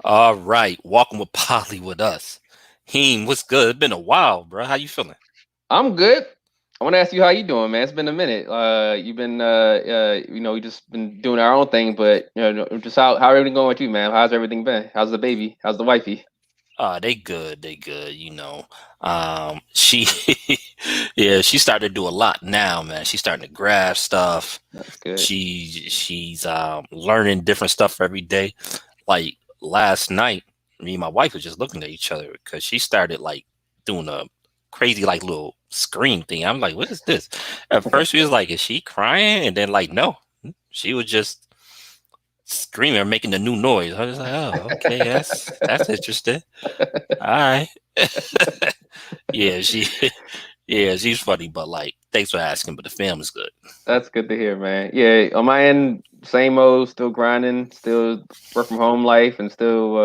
All right, welcome with Polly with us. Heem, what's good? It's been a while, bro. How you feeling? I'm good. I want to ask you how you doing, man. It's been a minute. You've been, we just been doing our own thing, but just how everything going with you, man? How's everything been? How's the baby? How's the wifey? They good, they good. She, yeah, she started to do a lot now, man. She's starting to grasp stuff. That's good. She's learning different stuff every day. Like last night, me and my wife was just looking at each other because she started like doing a crazy like little scream thing. I'm like, what is this? At first, she was like, is she crying? And then like, no, she was just screaming or making a new noise. I was like, oh, okay, that's interesting. All right. Yeah, she yeah, she's funny, but like thanks for asking, but the family's good. That's good to hear, man. Yeah, on my end, same old, still grinding, still work from home life, and still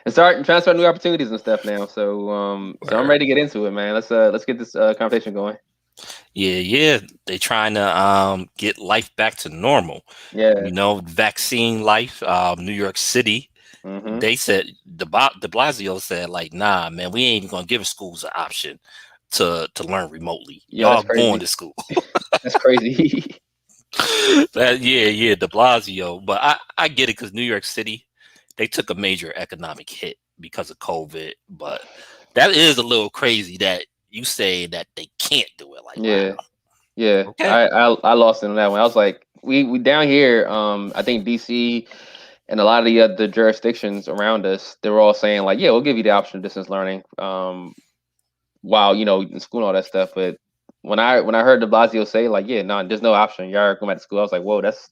and trying to start new opportunities and stuff now. So I'm Word. ready to get into it, man. Let's get this conversation going. Yeah, yeah. They trying to get life back to normal. Yeah. Vaccine life, New York City. Mm-hmm. They said de Blasio said like, nah, man, we ain't even gonna give schools an option to learn remotely. Yo, Y'all that's going crazy. to school. That's crazy. Yeah, De Blasio. But I get it because New York City, they took a major economic hit because of COVID. But that is a little crazy that you say that they can't do it. Like, wow, Yeah. Yeah, okay, I lost in on that one. I was like, we down here. I think DC and a lot of the other jurisdictions around us, they were all saying like, yeah, we'll give you the option of distance learning, while in school and all that stuff. But when I heard De Blasio say like, yeah, no, there's no option. Y'all are going back to school. I was like, whoa, that's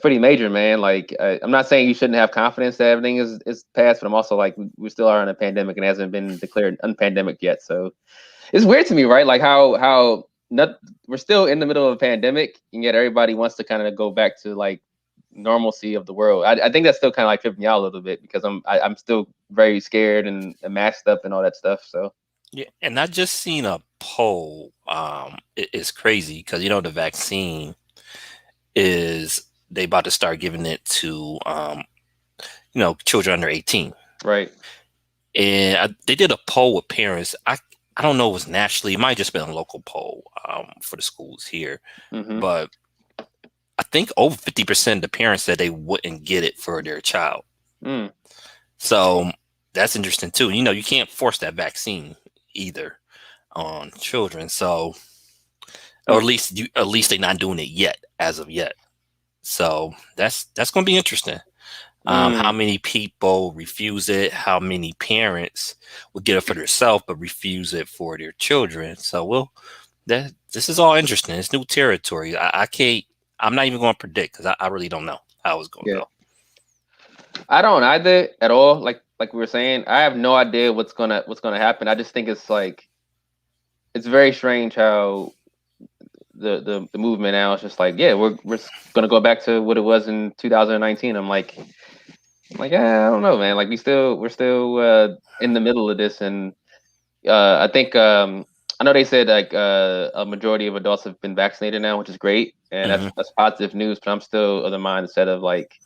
pretty major, man. Like, I'm not saying you shouldn't have confidence that everything is passed, but I'm also like, we still are in a pandemic and it hasn't been declared unpandemic yet. So it's weird to me, right? Like how not we're still in the middle of a pandemic, and yet everybody wants to kind of go back to like normalcy of the world. I think that's still kind of like tripping me out a little bit because I'm still very scared and masked up and all that stuff. So yeah. And I just seen a poll. It's crazy because the vaccine is they about to start giving it to children under 18. right. And they did a poll with parents. I don't know if it was nationally. It might have just been a local poll for the schools here, Mm-hmm. but I think over 50% of the parents said they wouldn't get it for their child. Mm. So that's interesting too. You can't force that vaccine either on children. So, or Mm. at least they're not doing it yet, as of yet. So that's going to be interesting. How Mm. many people refuse it? How many parents will get it for themselves but refuse it for their children? So that this is all interesting. It's new territory. I can't. I'm not even going to predict because I really don't know how it's going to Yeah, go. I don't either at all. Like we were saying, I have no idea what's gonna happen. I just think it's like it's very strange how the movement now is just like, yeah, we're gonna go back to what it was in 2019. I'm like, yeah, I don't know, man. Like we're still in the middle of this, and I think I know they said like a majority of adults have been vaccinated now, which is great, and that's Hmm. that's positive news. But I'm still of the mindset of like,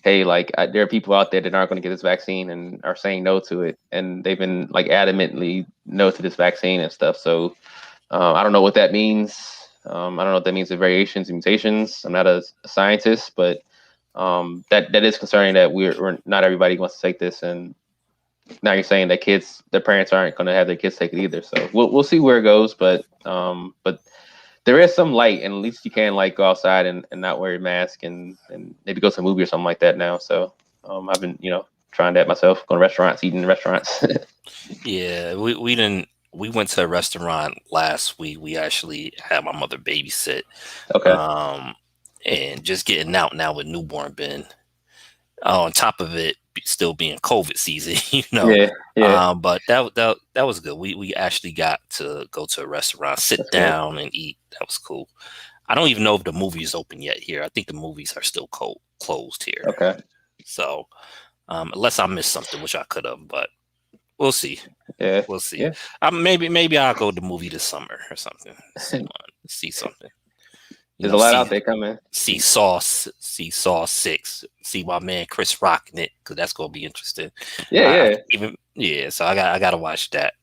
hey, like there are people out there that aren't going to get this vaccine and are saying no to it, and they've been like adamantly no to this vaccine and stuff. So I don't know what that means. I don't know what that means with variations and mutations. I'm not a scientist, but that is concerning that we're not everybody wants to take this, and now you're saying that their parents aren't going to have their kids take it either. So we'll see where it goes, but there is some light, and at least you can like go outside and not wear your mask and maybe go to a movie or something like that now. So I've been trying that myself, going to restaurants, eating in restaurants. Yeah, we went to a restaurant last week. We actually had my mother babysit, Okay. um, and just getting out now with newborn Ben. On top of it still being COVID season, Yeah. Yeah. But that was good. We actually got to go to a restaurant, sit That's good. down, and eat. That was cool. I don't even know if the movie is open yet here. I think the movies are still closed here. Okay. So unless I missed something, which I could have, but we'll see. Yeah. We'll see. Yeah. Maybe I'll go to the movie this summer or something. See something. There's a lot See out there coming. see Saw 6 see my man Chris Rock in it because that's gonna be interesting. Yeah, I yeah, think even yeah, so I gotta watch that.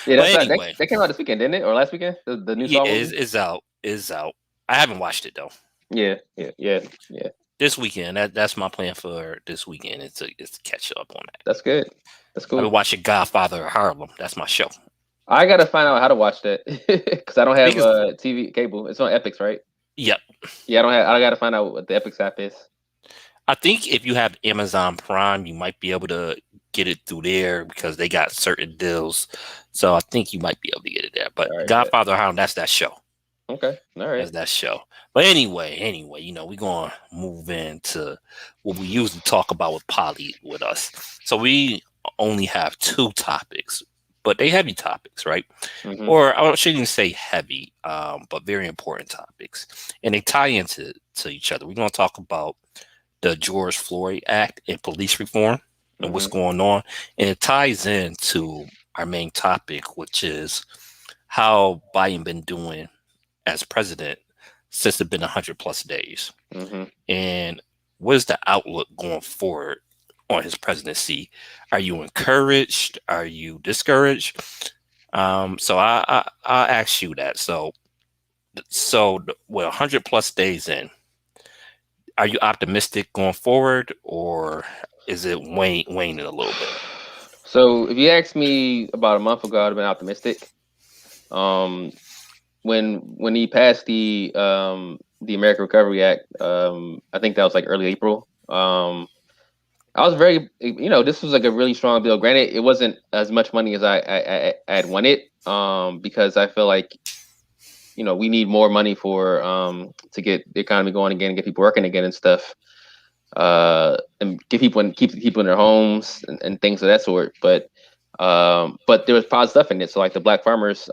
yeah. But That's that. anyway, That came out this weekend, didn't it, or last weekend? The new yeah, Saw movie. it's out. It's out. I haven't watched it though. Yeah, yeah, yeah, yeah. This weekend, that's my plan for this weekend. It's to catch up on that. That's good. That's I've been cool. watching Godfather of Harlem. That's my show. I gotta find out how to watch that because I don't I have think it's TV cable. It's on Epics, right? yep. Yeah, I don't have. I gotta find out what the Epics app is. I think if you have Amazon Prime, you might be able to get it through there because they got certain deals. So I think you might be able to get it there. But All right, bet. Godfather of Harlem, that's that show. Okay, all right. That's that show. But anyway, we're gonna move into what we usually talk about with Polly with us. So we only have two topics, but they heavy topics, right? Mm-hmm. Or I shouldn't even say heavy, but very important topics, and they tie into each other. We're gonna talk about the George Floyd Act and police reform and what's Mm-hmm. going on, and it ties into our main topic, which is how Biden been doing as president since it's been 100 plus days. Mm-hmm. And what is the outlook going forward on his presidency? Are you encouraged? Are you discouraged? So I ask you that. So with 100 plus days in, are you optimistic going forward, or is it waning a little bit? So if you asked me about a month ago, I'd have been optimistic. Um, when he passed the American Recovery Act, I think that was like early April. I was very, this was like a really strong bill. Granted, it wasn't as much money as I had wanted, because I feel like we need more money for to get the economy going again, get people working again and stuff, and keep people in their homes and things of that sort. But there was positive stuff in it. So like the black farmers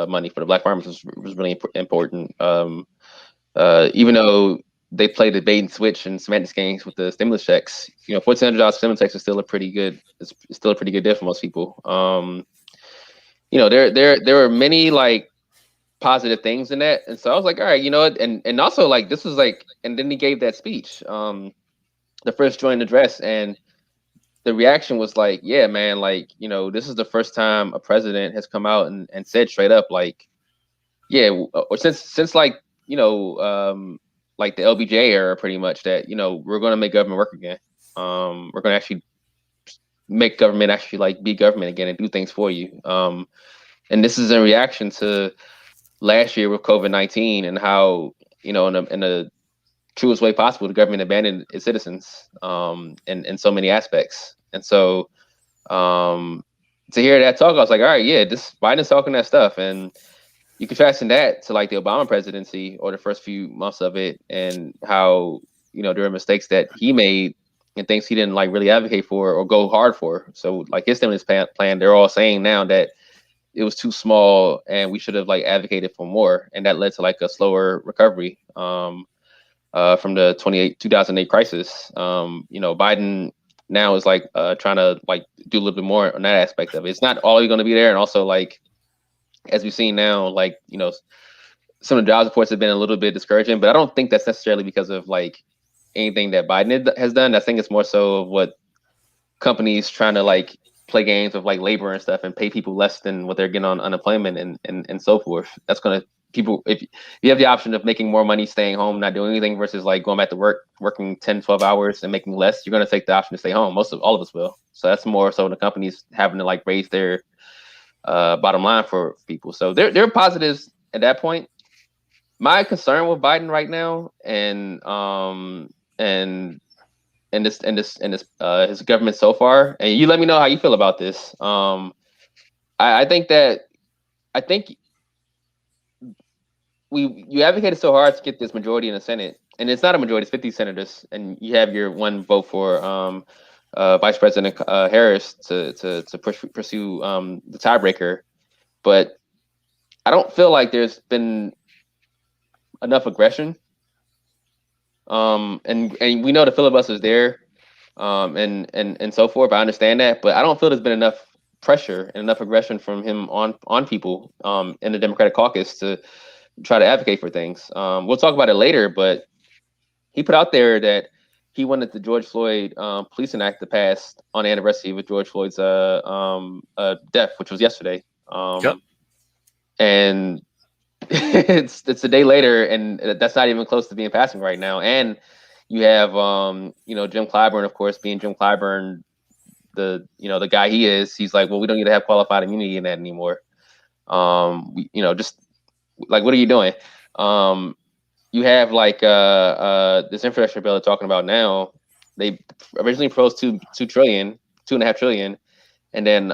money for the black farmers was really important. Even though they played the bait and switch and semantics games with the stimulus checks, $1,400 stimulus checks is still a pretty good. It's still a pretty good deal for most people. There were many like positive things in that, and so I was like, all right, and also like this was like, and then he gave that speech, the first joint address, and the reaction was like, yeah, man, like this is the first time a president has come out and said straight up like, yeah, or since like like the LBJ era, pretty much, that we're going to make government work again. We're going to actually make government actually like be government again and do things for you. And this is in reaction to last year with COVID-19 and how in the truest way possible the government abandoned its citizens in so many aspects. And so to hear that talk, I was like, all right, yeah, this Biden's talking that stuff, and you contrasting that to like the Obama presidency or the first few months of it, and how there were mistakes that he made and things he didn't like really advocate for or go hard for. So like his stimulus plan, they're all saying now that it was too small and we should have like advocated for more, and that led to like a slower recovery from the 2008 crisis. Biden now is like trying to like do a little bit more on that aspect of it. It's not all going to be there, and also like as we've seen now, like some of the jobs reports have been a little bit discouraging, but I don't think that's necessarily because of like anything that Biden has done. I think it's more so of what companies trying to like play games with like labor and stuff and pay people less than what they're getting on unemployment and so forth. That's going to people, if you have the option of making more money staying home, not doing anything, versus like going back to work, working 10, 12 hours and making less, you're going to take the option to stay home. All of us will. So that's more so the companies having to like raise their bottom line for people. So there are positives at that point. My concern with Biden right now and his government so far, and you let me know how you feel about this. I think that I think you advocated so hard to get this majority in the Senate, and it's not a majority; it's 50 senators, and you have your one vote for Vice President Harris to pursue the tiebreaker. But I don't feel like there's been enough aggression. And we know the filibuster is there, and so forth. I understand that, but I don't feel there's been enough pressure and enough aggression from him on people in the Democratic caucus to try to advocate for things. We'll talk about it later, but he put out there that he wanted the George Floyd Policing Act to pass on the anniversary of George Floyd's death, which was yesterday. Yep. And it's a day later, and that's not even close to being passing right now. And you have Jim Clyburn, of course, being Jim Clyburn, the guy he is. He's like, well, we don't need to have qualified immunity in that anymore. Just like, what are you doing? You have like this infrastructure bill they're talking about now. They originally proposed 2.5 trillion, and then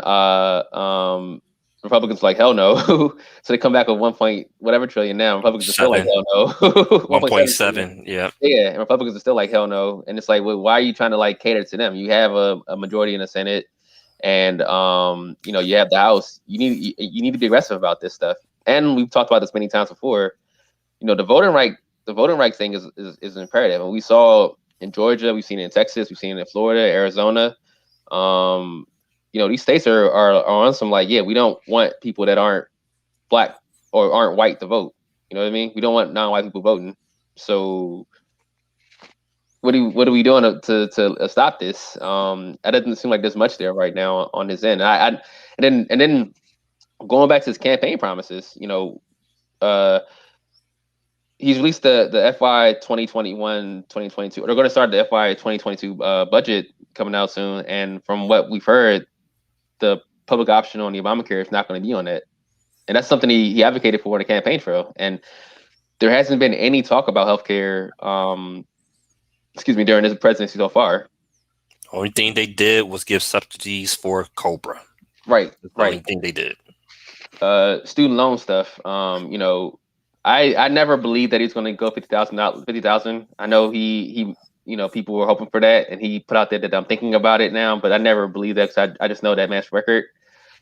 Republicans were like, hell no. So they come back with 1 point whatever trillion now. Republicans are still like, 7, hell no. 1.7 trillion. 1.7. Yeah. Yeah, and Republicans are still like, hell no. And it's like, well, why are you trying to like cater to them? You have a majority in the Senate, and you have the House. You need to be aggressive about this stuff. And we've talked about this many times before. The voting rights thing is imperative. And we saw in Georgia, we've seen it in Texas, we've seen it in Florida, Arizona. These states are on some like, yeah, we don't want people that aren't black or aren't white to vote. You know what I mean? We don't want non-white people voting. So what are we doing to stop this? That doesn't seem like there's much there right now on his end. And then going back to his campaign promises, he's released the FY 2021-2022. They're going to start the FY 2022 budget coming out soon. And from what we've heard, the public option on the Obamacare is not going to be on that. And that's something he advocated for in the campaign trail. And there hasn't been any talk about healthcare, during his presidency so far. Only thing they did was give subsidies for Cobra. Right. That's the only thing they did. Student loan stuff. I never believed that he's going to go $50,000. I know he people were hoping for that, and he put out there that I'm thinking about it now, but I never believed that because I just know that man's record.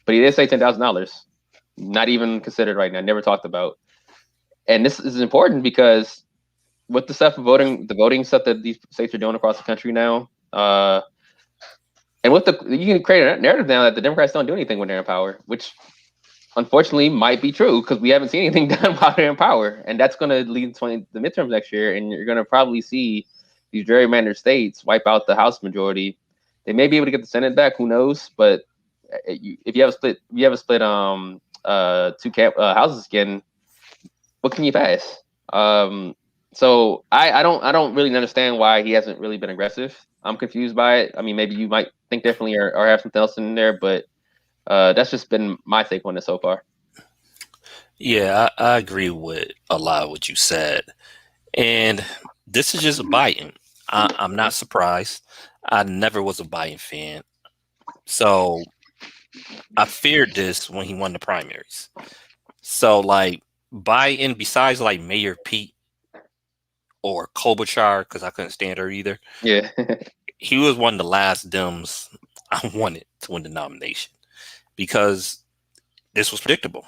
But he did say $10,000, not even considered right now, never talked about. And this is important because with the stuff of the voting stuff that these states are doing across the country now, and you can create a narrative now that the Democrats don't do anything when they're in power, which unfortunately might be true because we haven't seen anything done while they're in power, and that's going to lead to the midterms next year, and you're going to probably see these gerrymandered states wipe out the House majority. They may be able to get the Senate back, who knows? But if you have a split two houses again, what can you pass? So I don't really understand why he hasn't really been aggressive. I'm confused by it. I mean, maybe you might think differently or have something else in there, but that's just been my take on it so far. Yeah, I agree with a lot of what you said. And this is just Biden. I'm not surprised. I never was a Biden fan. So I feared this when he won the primaries. So like Biden, besides like Mayor Pete or Klobuchar, because I couldn't stand her either. Yeah. He was one of the last Dems I wanted to win the nomination because this was predictable.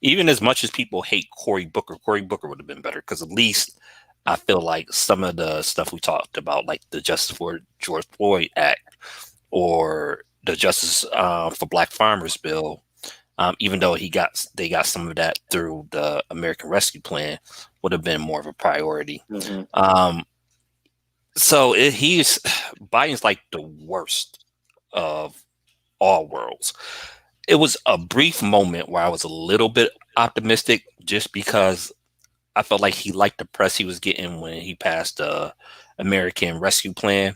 Even as much as people hate Cory Booker would have been better because at least I feel like some of the stuff we talked about, like the Justice for George Floyd Act or the Justice for Black Farmers bill, even though they got some of that through the American Rescue Plan, would have been more of a priority. Mm-hmm. So Biden's like the worst of all worlds. It was a brief moment where I was a little bit optimistic just because I felt like he liked the press he was getting when he passed the American Rescue Plan.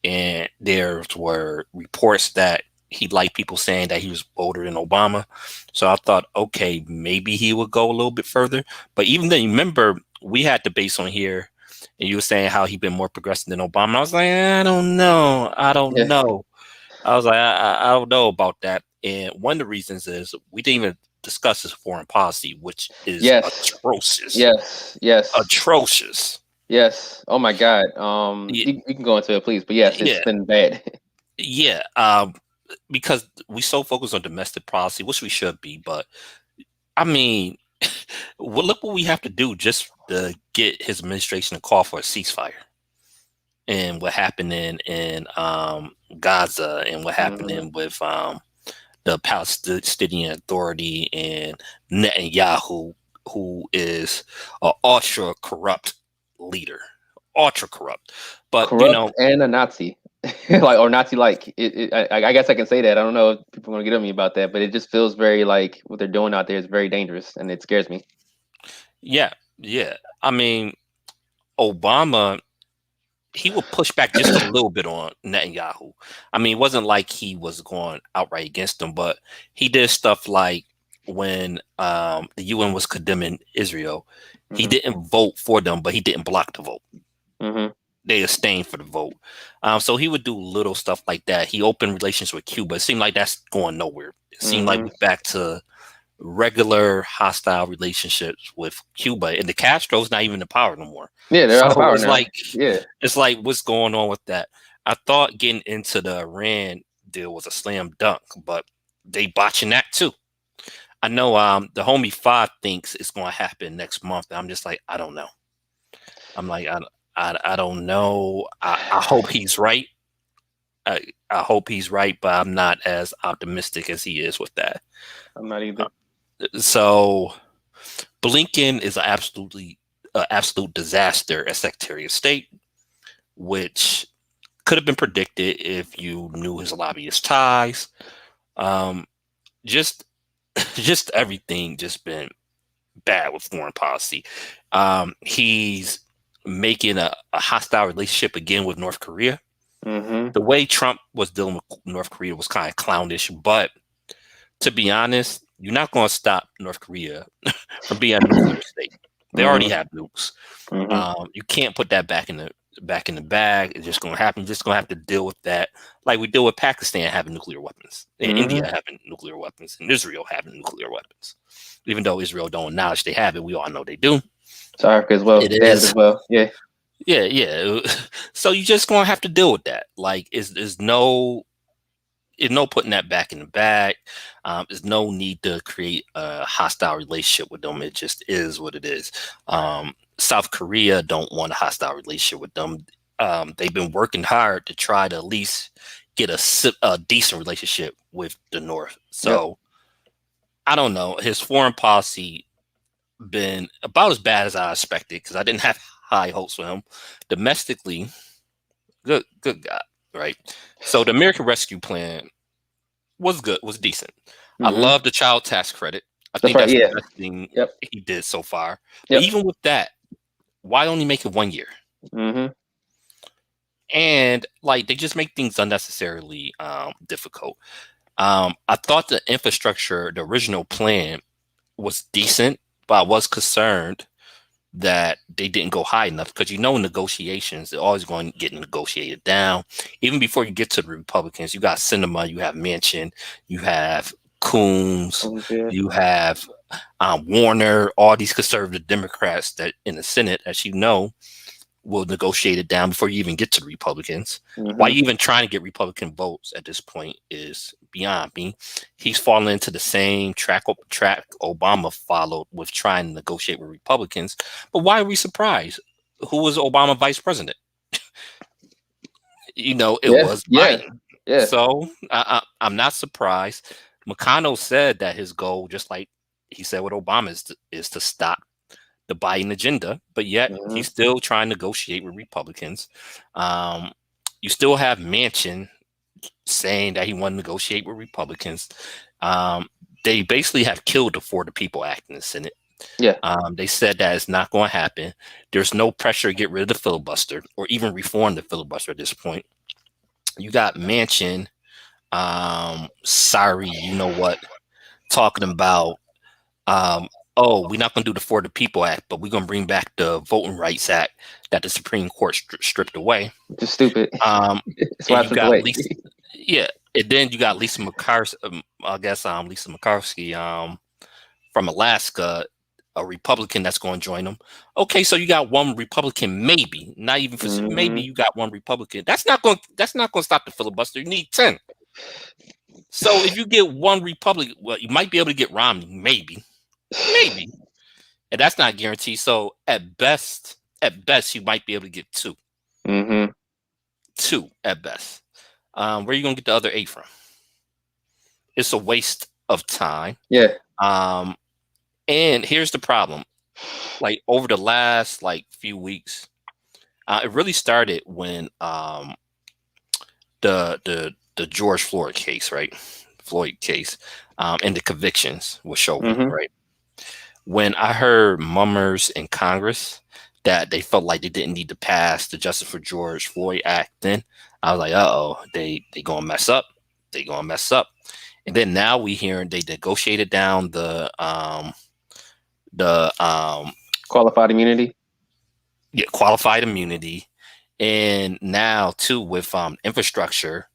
And there were reports that he liked people saying that he was older than Obama. So I thought, okay, maybe he would go a little bit further. But even then, remember, we had debates on here and you were saying how he'd been more progressive than Obama. I was like, I don't know. I don't know. I was like, I don't know about that. And one of the reasons is we didn't even discuss his foreign policy, which is atrocious. Yes. Atrocious. Yes. Oh my God. You can go into it, please. But yes, it's been bad. Yeah. Because we so focus on domestic policy, which we should be, but I mean, well, look what we have to do just to get his administration to call for a ceasefire. And what happened in Gaza and what happened with the Palestinian Authority and Netanyahu, who is an ultra corrupt leader, ultra corrupt. But Corrupt and a Nazi, like, or Nazi like. I guess I can say that. I don't know if people are gonna get at me about that, but it just feels very like what they're doing out there is very dangerous, and it scares me. yeah, yeah. I mean, Obama, he would push back just a little bit on Netanyahu. I mean, it wasn't like he was going outright against him, but he did stuff like when the UN was condemning Israel, he Hmm. didn't vote for them, but he didn't block the vote. Hmm. They abstained for the vote. So he would do little stuff like that. He opened relations with Cuba. It seemed like that's going nowhere. It seemed like Hmm. we're back to regular hostile relationships with Cuba, and the Castro's not even in power no more. Yeah, they're So out of power it's now. like Yeah, what's going on with that? I thought getting into the Iran deal was a slam dunk, but they botching that too. I know the homie Five thinks it's going to happen next month. I'm just like, I don't know. I'm like, I don't know. I hope he's right. I hope he's right, but I'm not as optimistic as he is with that. I'm not either. So Blinken is an absolute disaster as Secretary of State, which could have been predicted if you knew his lobbyist ties. Um, just just everything just been bad with foreign policy. He's making a hostile relationship again with North Korea. Hmm. The way Trump was dealing with North Korea was kind of clownish, but to be honest, you're not going to stop North Korea from being a nuclear state. They already Hmm. have nukes. Hmm. You can't put that back in the bag. It's just going to happen. You're just going to have to deal with that, like we deal with Pakistan having nuclear weapons, and India Hmm. having nuclear weapons, and Israel having nuclear weapons. Even though Israel don't acknowledge they have it, we all know they do. South Africa as well. It They have it as is, well. Yeah. yeah, yeah. So you just going to have to deal with that. Like, is no putting that back in the bag. There's no need to create a hostile relationship with them. It just is what it is. South Korea don't want a hostile relationship with them. They've been working hard to try to at least get a decent relationship with the North. Yep. So I don't know. His foreign policy been about as bad as I expected because I didn't have high hopes for him. Domestically, good guy, right? So the American Rescue Plan was good, was decent. I Hmm. love the child tax credit. I That's think right. that's the Yeah. best thing Yep. he did so far. But Yep. even with that, why only make it 1 year? Hmm. And like they just make things unnecessarily difficult. I thought the infrastructure, the original plan, was decent, but I was concerned that they didn't go high enough because negotiations they're always going to get negotiated down. Even before you get to the Republicans, you got Sinema, you have Manchin, you have Coons, Yeah. you have Warner, all these conservative Democrats that in the Senate, as you know, will negotiate it down before you even get to the Republicans. Why Hmm. you even trying to get Republican votes at this point is beyond me. He's fallen into the same track Obama followed with trying to negotiate with Republicans. But why are we surprised? Who was Obama vice president? It Yeah. was Yeah. Biden. Yeah. So I'm not surprised. McConnell said that his goal, just like he said with Obama, is to stop the Biden agenda, but yet Hmm. he's still trying to negotiate with Republicans. Um, you still have Manchin saying that he want to negotiate with Republicans. Um, they basically have killed the For the People Act in the Senate. Yeah. They said that it's not going to happen. There's no pressure to get rid of the filibuster or even reform the filibuster at this point. You got Manchin, sorry, you know what, talking about um, oh, we're not going to do the For the People Act, but we're going to bring back the Voting Rights Act that the Supreme Court stripped away. Just stupid. Um, That's why and I you stripped got away. Lisa, yeah, and then you got Lisa McCarthy, I guess Lisa McCarthy from Alaska, a Republican that's going to join them. Okay, so you got one Republican, maybe not even for maybe Hmm. you got one Republican. That's not going to stop the filibuster. You need 10. So if you get one Republican, well, you might be able to get Romney, maybe. And that's not guaranteed. So at best, you might be able to get two, Hmm. two at best. Where are you gonna get the other 8 from? It's a waste of time. Yeah. Um, and here's the problem: like over the last few weeks, It really started when the George Floyd case, right? Floyd case, and the convictions were showing, Mm-hmm. right? When I heard mummers in Congress that they felt like they didn't need to pass the Justice for George Floyd Act, then I was like, uh oh, they gonna mess up. They gonna mess up. And then now we hearing they negotiated down the Qualified immunity. yeah, qualified immunity, and now too with infrastructure,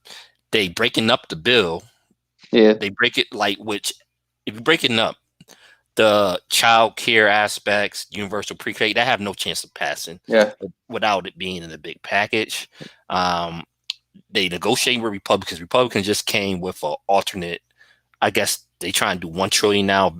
they breaking up the bill. Yeah. They break it like which if you break it up, the child care aspects, universal pre-K, that have no chance of passing Yeah. without it being in a big package. Um, they negotiate with Republicans. Republicans just came with an alternate. I guess they try and do 1 trillion now.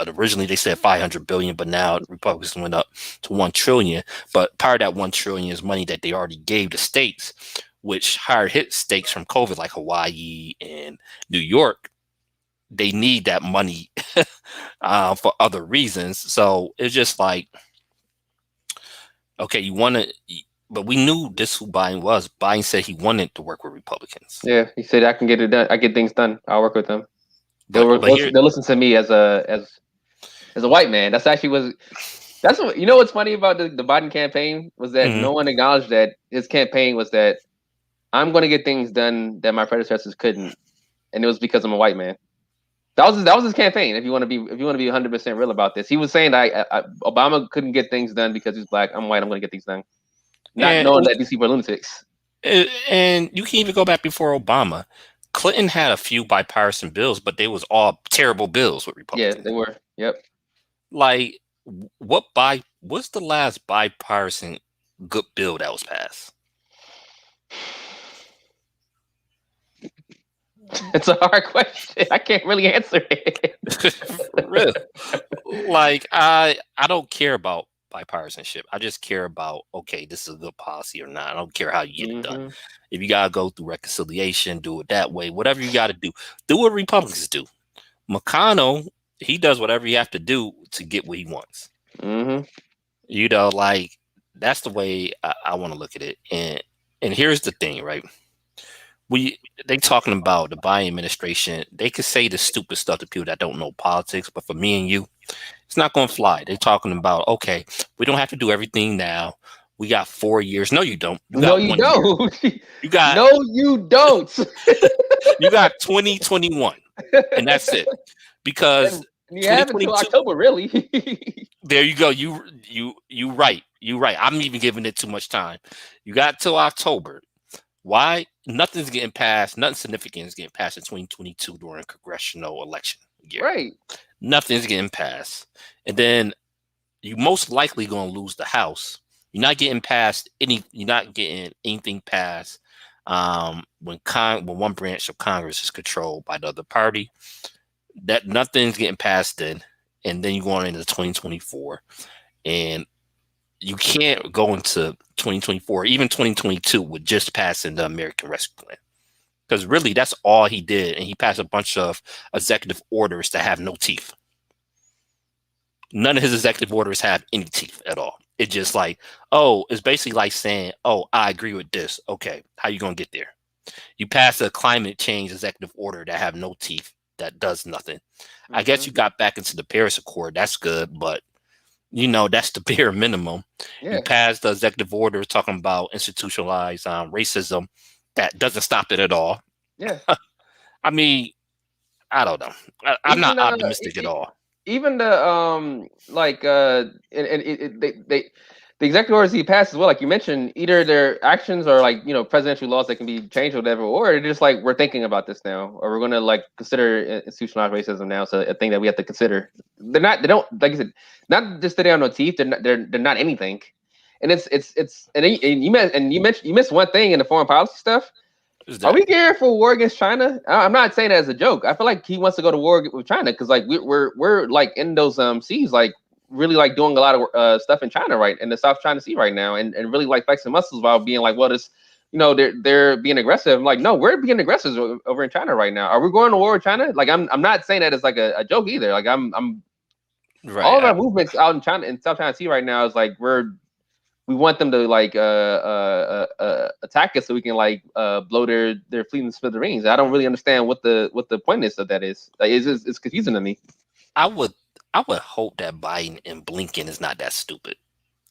Originally they said 500 billion, but now Republicans went up to 1 trillion. But part of that 1 trillion is money that they already gave to states, which hard hit states from COVID, like Hawaii and New York. They need that money for other reasons. So it's just like, okay, you want to, but we knew this who Biden was. Biden said he wanted to work with Republicans, Yeah. He said I can get it done. I get things done. I'll work with them. but here, They'll listen to me as a white man. That's actually was that's what you know. What's funny about the Biden campaign was that mhm. no one acknowledged that his campaign was that I'm going to get things done that my predecessors couldn't, and it was because I'm a white man. That was his campaign. If you want to be 100% real about this, he was saying that Obama couldn't get things done because he's black. I'm white. I'm going to get things done, not and knowing that these people are lunatics. and you can even go back before Obama. Clinton had a few bipartisan bills, but they was all terrible bills with Yeah, Republicans. they were. Yep. Like, what's the last bipartisan good bill that was passed? It's a hard question. I can't really answer it. For real. Like I don't care about bipartisanship. I just care about, okay, this is a good policy or not. I don't care how you get it done. Hmm. If you gotta go through reconciliation, do it that way. Whatever you gotta do, do what Republicans do. McConnell, he does whatever you have to do to get what he wants. Hmm. Like that's the way I want to look at it. And here's the thing, right? We they talking about the Biden administration. They could say the stupid stuff to people that don't know politics, but for me and you, it's not going to fly. They're talking about, okay, we don't have to do everything now. We got 4 years. No, you don't. You No, got you 1 year. don't. You got No, you don't. you got 2021, and that's it. Because And you have until 2022. October, really. There you go. You right. You right. I'm even giving it too much time. You got till October. Why? Nothing's getting passed. Nothing significant is getting passed in 2022 during a congressional election year. Right. Nothing's getting passed, and then you most likely going to lose the House. You're not getting past any. You're not getting anything passed when one branch of Congress is controlled by the other party. That nothing's getting passed then, and then you're going into 2024, and you can't go into 2024, even 2022, with just passing the American Rescue Plan. Because really, that's all he did, and he passed a bunch of executive orders that have no teeth. None of his executive orders have any teeth at all. It's just like, oh, it's basically like saying, oh, I agree with this. Okay, how you gonna get there? You pass a climate change executive order that have no teeth, that does nothing. I guess Hmm. you got back into the Paris Accord. That's good, but that's the bare minimum. You Yeah. pass the executive order talking about institutionalized racism. That doesn't stop it at all. Yeah. I mean, I don't know. I'm not Even optimistic at all. even the like and the executive orders he passed as well, like you mentioned, either their actions or like presidential laws that can be changed or whatever, or they're just like we're thinking about this now, or we're gonna like consider institutionalized racism now. So a thing that we have to consider. They don't like I said, not just that they have no teeth. They're not anything, and and you missed one thing in the foreign policy stuff. Is Are that we gearing for war against China? I'm not saying that as a joke. I feel like he wants to go to war with China because like we're like in those seas, like really like doing a lot of stuff in China, right, in the South China Sea right now, and really like flexing muscles while being like, well, this they're being aggressive. I'm like, no, we're being aggressive over in China right now. Are we going to war with China? Like I'm not saying that as like a joke either. Like I'm right? all of our movements out in China in South China Sea right now is like we're we want them to like attack us so we can like blow their fleet in smithereens. I don't really understand what the pointness of that is. Like, it's confusing to me. I would I would hope that Biden and Blinken is not that stupid.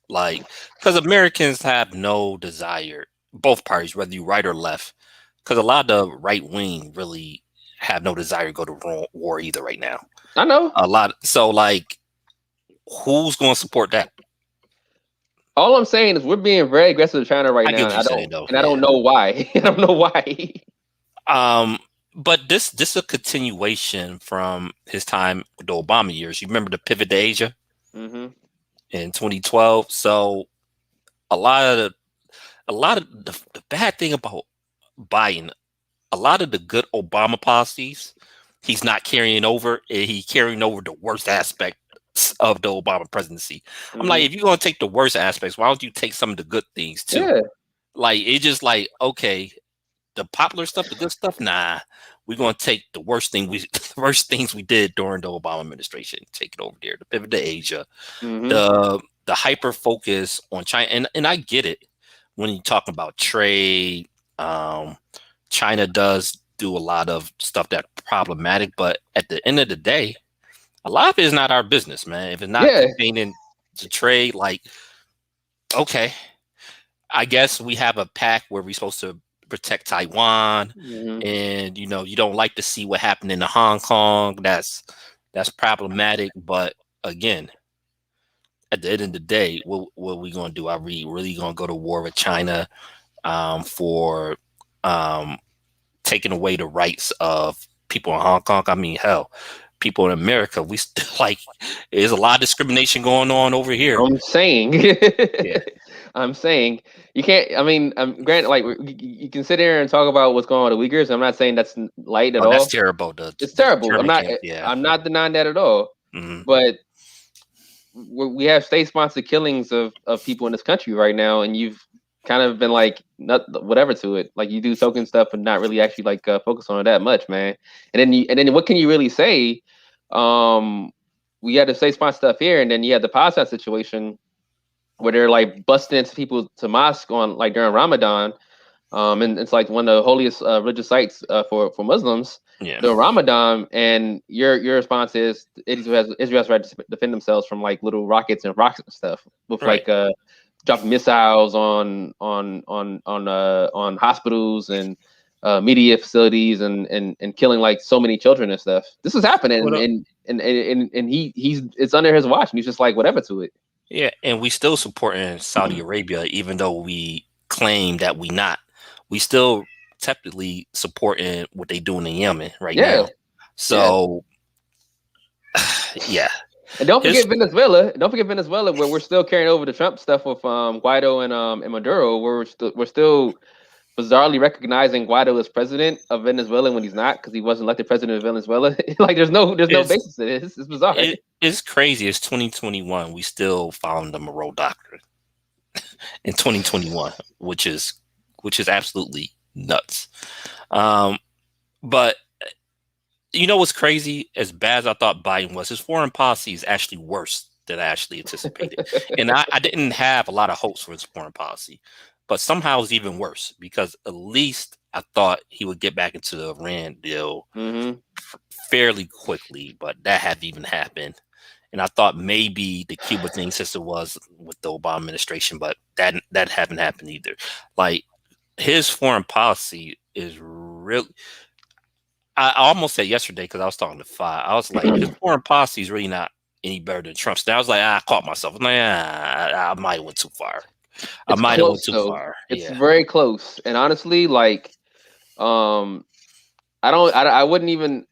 Like, because Americans have no desire, both parties, whether you right or left, because a lot of the right wing really have no desire to go to war either right now. I know. A lot. So, like, who's going to support that? All I'm saying is we're being very aggressive to China right I get now. what you're saying, though. I don't Yeah. know why. I don't know why. Um, but this a continuation from his time with the Obama years. You remember the pivot to Asia hmm in 2012. So a lot of the bad thing about Biden, a lot of the good Obama policies, he's not carrying over. He's carrying over the worst aspects of the Obama presidency. I'm like, hmm if you're gonna take the worst aspects, why don't you take some of the good things too? Yeah. Like it's just like, okay, the popular stuff, the good stuff, nah. We're gonna take the worst the worst things we did during the Obama administration, take it over there. The pivot to Asia, hmm the hyper focus on China, and I get it when you talk about trade. Um, China does do a lot of stuff that's problematic, but at the end of the day, a lot of it is not our business, man. If it's not Yeah. pertaining to trade, like, okay, I guess we have a pact where we're supposed to protect Taiwan, hmm and you don't like to see what happened in Hong Kong. That's problematic. But again, at the end of the day, what are we gonna do? Are we really gonna go to war with China for um, taking away the rights of people in Hong Kong? I mean, hell, people in America, we still like there's a lot of discrimination going on over here. I'm saying. Yeah. I'm saying you can't. I mean, granted, like you can sit there and talk about what's going on with the Uyghurs. I'm not saying that's light at Oh, that's all. terrible. It's The terrible. German camp. Yeah. I'm not denying that at all. Hmm. But we have state-sponsored killings of people in this country right now, and you've kind of been like not whatever to it. Like you do token stuff and not really actually like focus on it that much, man. And then what can you really say? Um, we had the state-sponsored stuff here, and then you had the Palestine situation where they're like busting into people to mosque on like during Ramadan. And it's like one of the holiest religious sites for Muslims Yeah. during Ramadan. And your response is Israel has right to defend themselves from like little rockets and rocks and stuff with Right. like dropping missiles on hospitals and media facilities and killing like so many children and stuff. This is happening, What up? and he's it's under his watch, and he's just like whatever to it. Yeah, and we still supporting Saudi Arabia, even though we claim that we not. We still technically supporting what they doing in Yemen right Yeah, now. yeah. So yeah, And don't his forget Venezuela. Don't forget Venezuela, where we're still carrying over the Trump stuff with Guaido and Maduro, where we're still bizarrely recognizing Guaido as president of Venezuela when he's not, because he wasn't elected president of Venezuela. Like there's no is basis to this. It's bizarre. it's crazy. It's 2021. We still following the Monroe Doctrine in 2021, which is absolutely nuts. Um, but you know what's crazy? As bad as I thought Biden was, his foreign policy is actually worse than I actually anticipated. And I didn't have a lot of hopes for his foreign policy, but somehow it's even worse because at least I thought he would get back into the Iran deal hmm fairly quickly, but that hadn't even happened. And I thought maybe the Cuba thing, since it was with the Obama administration, but that haven't happened either. Like his foreign policy is really. I almost said yesterday because I was talking to Fi. I was like, his foreign policy is really not any better than Trump's. And I was like, I caught myself. I'm like, I might have went too far. I It's might have went close too though. far. It's Yeah. very close. And honestly, like, um, I wouldn't even.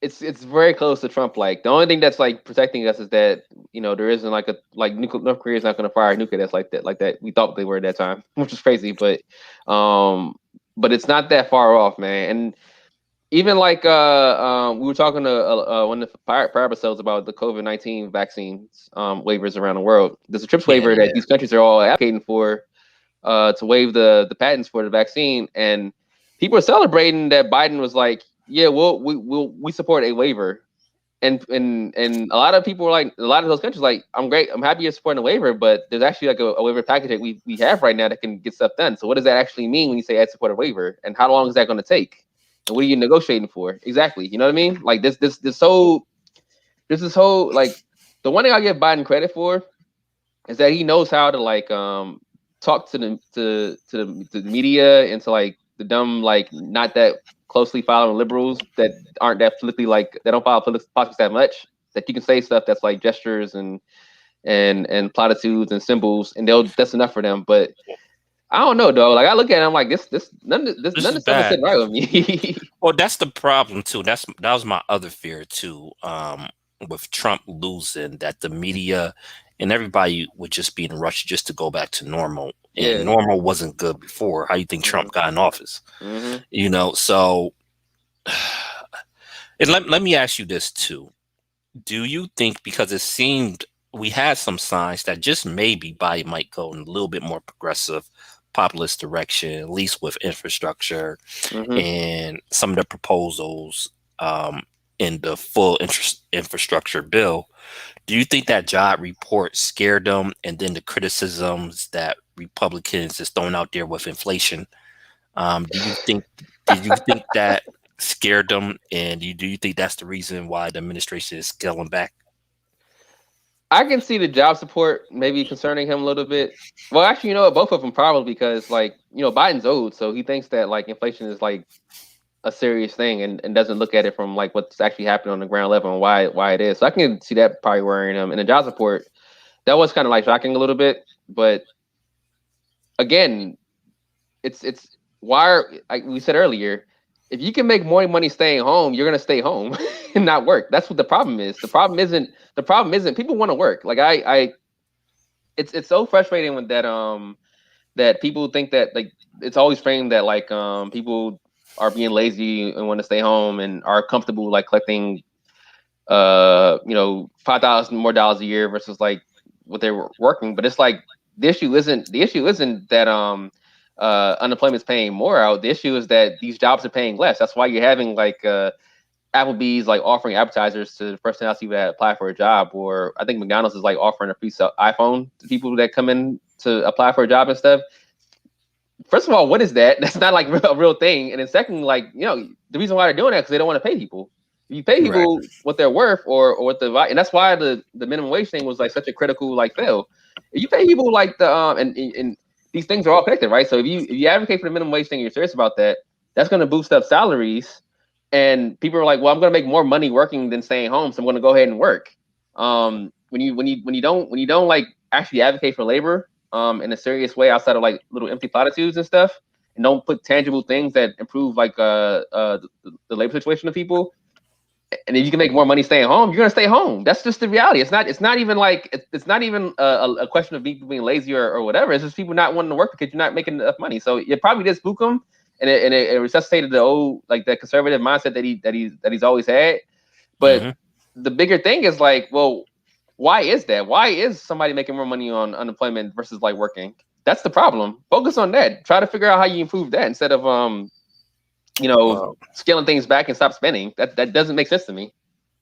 It's very close to Trump. Like the only thing that's like protecting us is that there isn't like a like North Korea is not going to fire a nuclear that's like that we thought they were at that time, which is crazy. Um, but it's not that far off, man. And even like we were talking to one of the prior episodes about the COVID-19 vaccines waivers around the world. There's a TRIPS Yeah. waiver that Yeah. these countries are all advocating for to waive the patents for the vaccine, and people are celebrating that Biden was like, "Yeah, we support a waiver," and a lot of people were like, a lot of those countries like, I'm great, I'm happy you're supporting the waiver, but there's actually like a waiver package that we have right now that can get stuff done. So what does that actually mean when you say I support a waiver, and how long is that going to take, and what are you negotiating for exactly? You know what I mean? Like this whole like, the one thing I give Biden credit for is that he knows how to like talk to the media and to like the dumb, like not that closely following liberals that aren't that politically, like they don't follow politics that much, that you can say stuff that's like gestures and platitudes and symbols, and they'll, that's enough for them. But I don't know, though. Like I look at it, I'm like, this This none is of this stuff is bad. sitting right with me. Well, that's the problem too. That was my other fear too. With Trump losing, that the media and everybody would just be in a rush just to go back to normal, and Yeah. normal wasn't good before. How you think Mm-hmm. Trump got in office? Mm-hmm. So, and let me ask you this too. Do you think, because it seemed we had some signs that just maybe Biden might go in a little bit more progressive, populist direction, at least with infrastructure Mm-hmm. and some of the proposals in the full infrastructure bill? Do you think that job report scared them, and then the criticisms that Republicans is throwing out there with inflation? Do you think? Did you think that scared them, and do you think that's the reason why the administration is scaling back? I can see the job support maybe concerning him a little bit. Well, actually, you know what? Both of them probably, because like, Biden's old, so he thinks that like inflation is like a serious thing, and doesn't look at it from like what's actually happening on the ground level and why it is. So I can see that probably worrying him. And the job support, that was kind of like shocking a little bit. But again, it's why like we said earlier, if you can make more money staying home, you're gonna stay home and not work. That's what the problem is. The problem isn't people want to work. Like it's so frustrating when that people think that like it's always framed that like people are being lazy and want to stay home and are comfortable like collecting $5,000 more dollars a year versus like what they were working. But it's like the issue isn't that unemployment's paying more out. The issue is that these jobs are paying less. That's why you're having like Applebee's like offering appetizers to the personality that apply for a job, or I think McDonald's is like offering a free iPhone to people that come in to apply for a job and stuff. First of all, what is that? That's not like a real thing. And then second, like, the reason why they're doing that is because they don't want to pay people. If you pay Right. people what they're worth, or what and that's why the minimum wage thing was like such a critical like fail. If you pay people like the and these things are all connected, right? So if you advocate for the minimum wage thing, you're serious about that, that's going to boost up salaries, and people are like, well, I'm going to make more money working than staying home, so I'm going to go ahead and work. When you don't like actually advocate for labor in a serious way outside of like little empty platitudes and stuff, and don't put tangible things that improve like the labor situation of people, and if you can make more money staying home, you're gonna stay home. That's just the reality. It's not even like it's not even a question of people being lazy or whatever. It's just people not wanting to work because you're not making enough money. So it probably did spook them, and it resuscitated the old like that conservative mindset that he's always had. But Hmm. the bigger thing is like, well, why is that? Why is somebody making more money on unemployment versus like working? That's the problem. Focus on that. Try to figure out how you improve that instead of Well, scaling things back and stop spending. That doesn't make sense to me.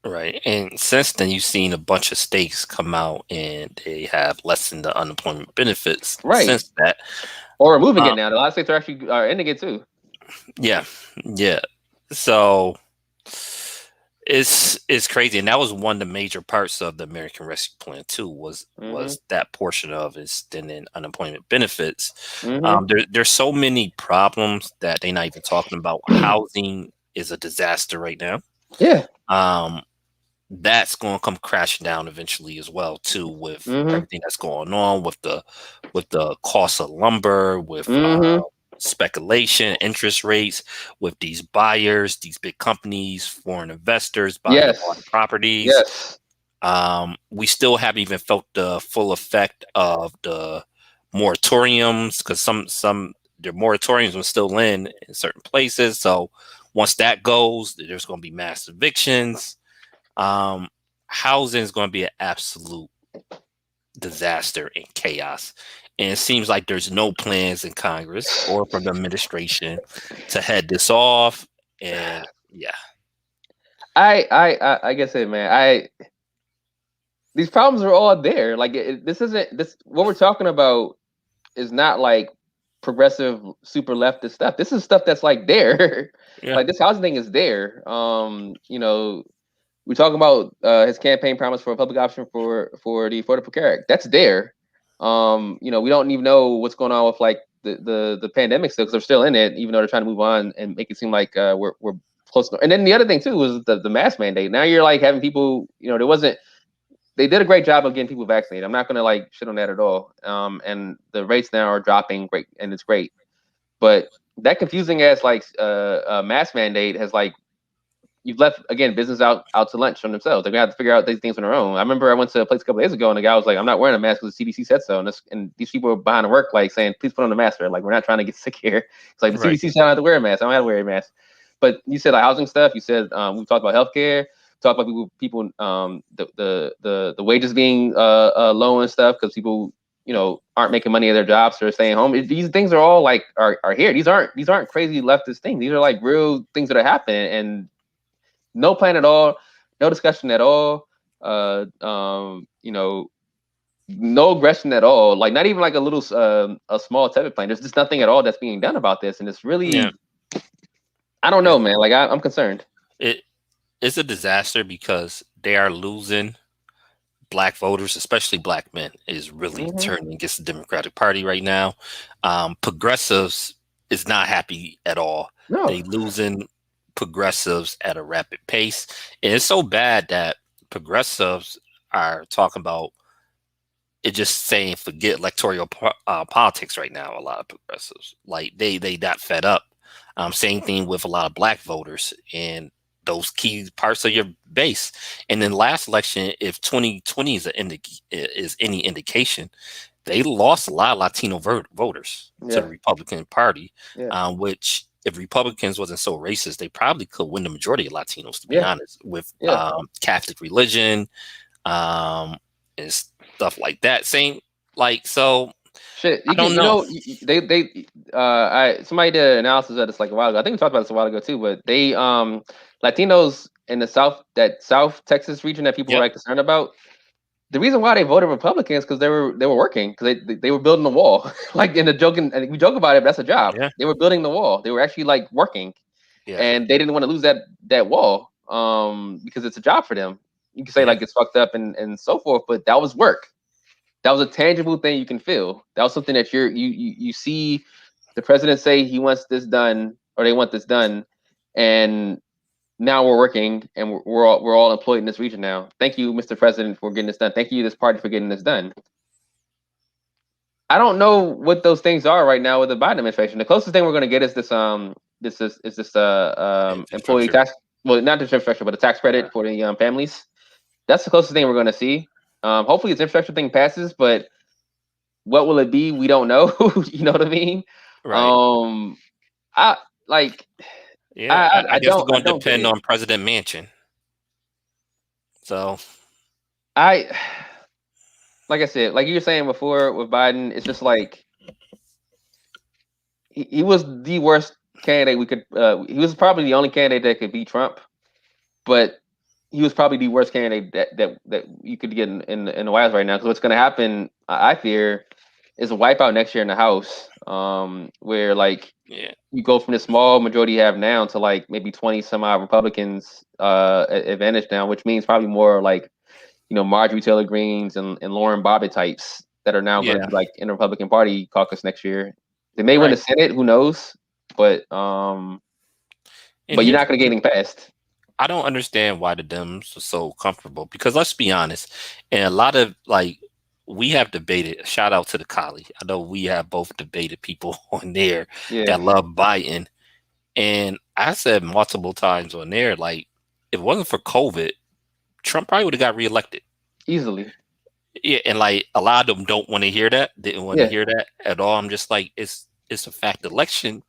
right. And since then, you've seen a bunch of states come out and they have lessened the unemployment benefits Right. since that. Or removing it Um, now. A lot of states are actually ending it too. yeah, yeah. So it's crazy, and that was one of the major parts of the American Rescue Plan too. Mm-hmm. Was that portion of extending unemployment benefits? Mm-hmm. There's so many problems that they're not even talking about. Housing is a disaster right now. Yeah. Um, that's going to come crashing down eventually as well too, with Mm-hmm. everything that's going on with the cost of lumber, with Mm-hmm. speculation, interest rates, with these buyers, these big companies, foreign investors buying up all the Yes. properties. Yes. We still haven't even felt the full effect of the moratoriums, because some the moratoriums are still in certain places. So once that goes, there's going to be mass evictions. um, Housing is going to be an absolute disaster and chaos. And it seems like there's no plans in Congress or from the administration to head this off. And yeah, I guess it, man. These problems are all there. Like this isn't this what we're talking about is not like progressive super leftist stuff. This is stuff that's like there. Yeah, Like this housing thing is there. We're talking about his campaign promise for a public option for the Affordable Care Act. That's there. We don't even know what's going on with like the pandemic still because they're still in it, even though they're trying to move on and make it seem like we're close. And then the other thing too was the mask mandate. Now you're like having people, there wasn't. They did a great job of getting people vaccinated. I'm not gonna like shit on that at all. And the rates now are dropping great, and it's great. But that confusing ass like mask mandate has like you've left again business out to lunch from themselves. They're gonna have to figure out these things on their own. I remember I went to a place a couple days ago and the guy was like, "I'm not wearing a mask because the CDC said so." And these people were behind the work like saying, "Please put on a mask." Or like, "We're not trying to get sick here." It's like the right, CDC said I don't have to wear a mask. I don't have to wear a mask. But you said like housing stuff. You said we talked about healthcare. Talked about people the wages being low and stuff because people aren't making money at their jobs or staying home. These things are all like are here. These aren't crazy leftist things. These are like real things that are happening and no plan at all, no discussion at all. No aggression at all. Like not even like a little a small tepid plan. There's just nothing at all that's being done about this, and it's yeah. really I don't know, It, man. Like I'm concerned. it it's a disaster because they are losing black voters, especially black men, is really Mm-hmm. turning against the Democratic Party right now. Progressives is not happy at all. No, They losing progressives at a rapid pace, and it's so bad that progressives are talking about it, just saying forget electoral politics right now. A lot of progressives like they got fed up. Same thing with a lot of black voters and those key parts of your base. And then last election, if 2020 is any indication, they lost a lot of Latino voters to yeah, the Republican Party, yeah, which if Republicans wasn't so racist, they probably could win the majority of Latinos, to be yeah, honest, with yeah. Catholic religion, um, and stuff like that. Same, like, so Shit, I you can don't know. they I somebody did an analysis of this like a while ago. I think we talked about this a while ago too. But they Latinos in the South Texas region that people were Yep. like concerned about. The reason why they voted Republican is because they were working because they were building the wall. Like in the joking, and we joke about it, but that's a job. Yeah. They were building the wall. They were actually like working, Yeah. and they didn't want to lose that wall because it's a job for them. You can say Yeah. like it's fucked up and so forth, but that was work. That was a tangible thing you can feel. That was something that you see the president say he wants this done or they want this done, and now we're working and we're all employed in this region now. Thank you, Mr. President, for getting this done. Thank you, this party, for getting this done. I don't know what those things are right now with the Biden administration. The closest thing we're going to get is this employee Infrastructure. tax. Well, not just infrastructure, but the tax credit for the families. That's the closest thing we're going to see. Hopefully, this infrastructure thing passes, but what will it be? We don't know. You know what I mean? Right. Um, I like. Yeah. I guess it's I going to don't get depend it. on President Mansion. So, I like I said, like you were saying before with Biden, it's just like he was the worst candidate we could. He was probably the only candidate that could beat Trump, but he was probably the worst candidate that you could get in the White House right now. Because what's going to happen, I fear, is a wipeout next year in the House, where like yeah. you go from the small majority you have now to like maybe 20 some odd Republicans advantage now, which means probably more like Marjorie Taylor Greens and Lauren Bobbitt types that are now going to Yeah. be like in the Republican Party caucus next year. They may win Right. the Senate, who knows? But And you're here's not the going to get thing. anything passed. I don't understand why the Dems are so comfortable because let's be honest, and a lot of like we have debated. Shout out to the collie. I know we have both debated people on there Yeah, that love Biden, and I said multiple times on there, like if it wasn't for COVID, Trump probably would have got reelected. easily. Yeah, and like a lot of them don't want to hear that. Didn't want to Yeah, hear that at all. I'm just like, it's a fact. The election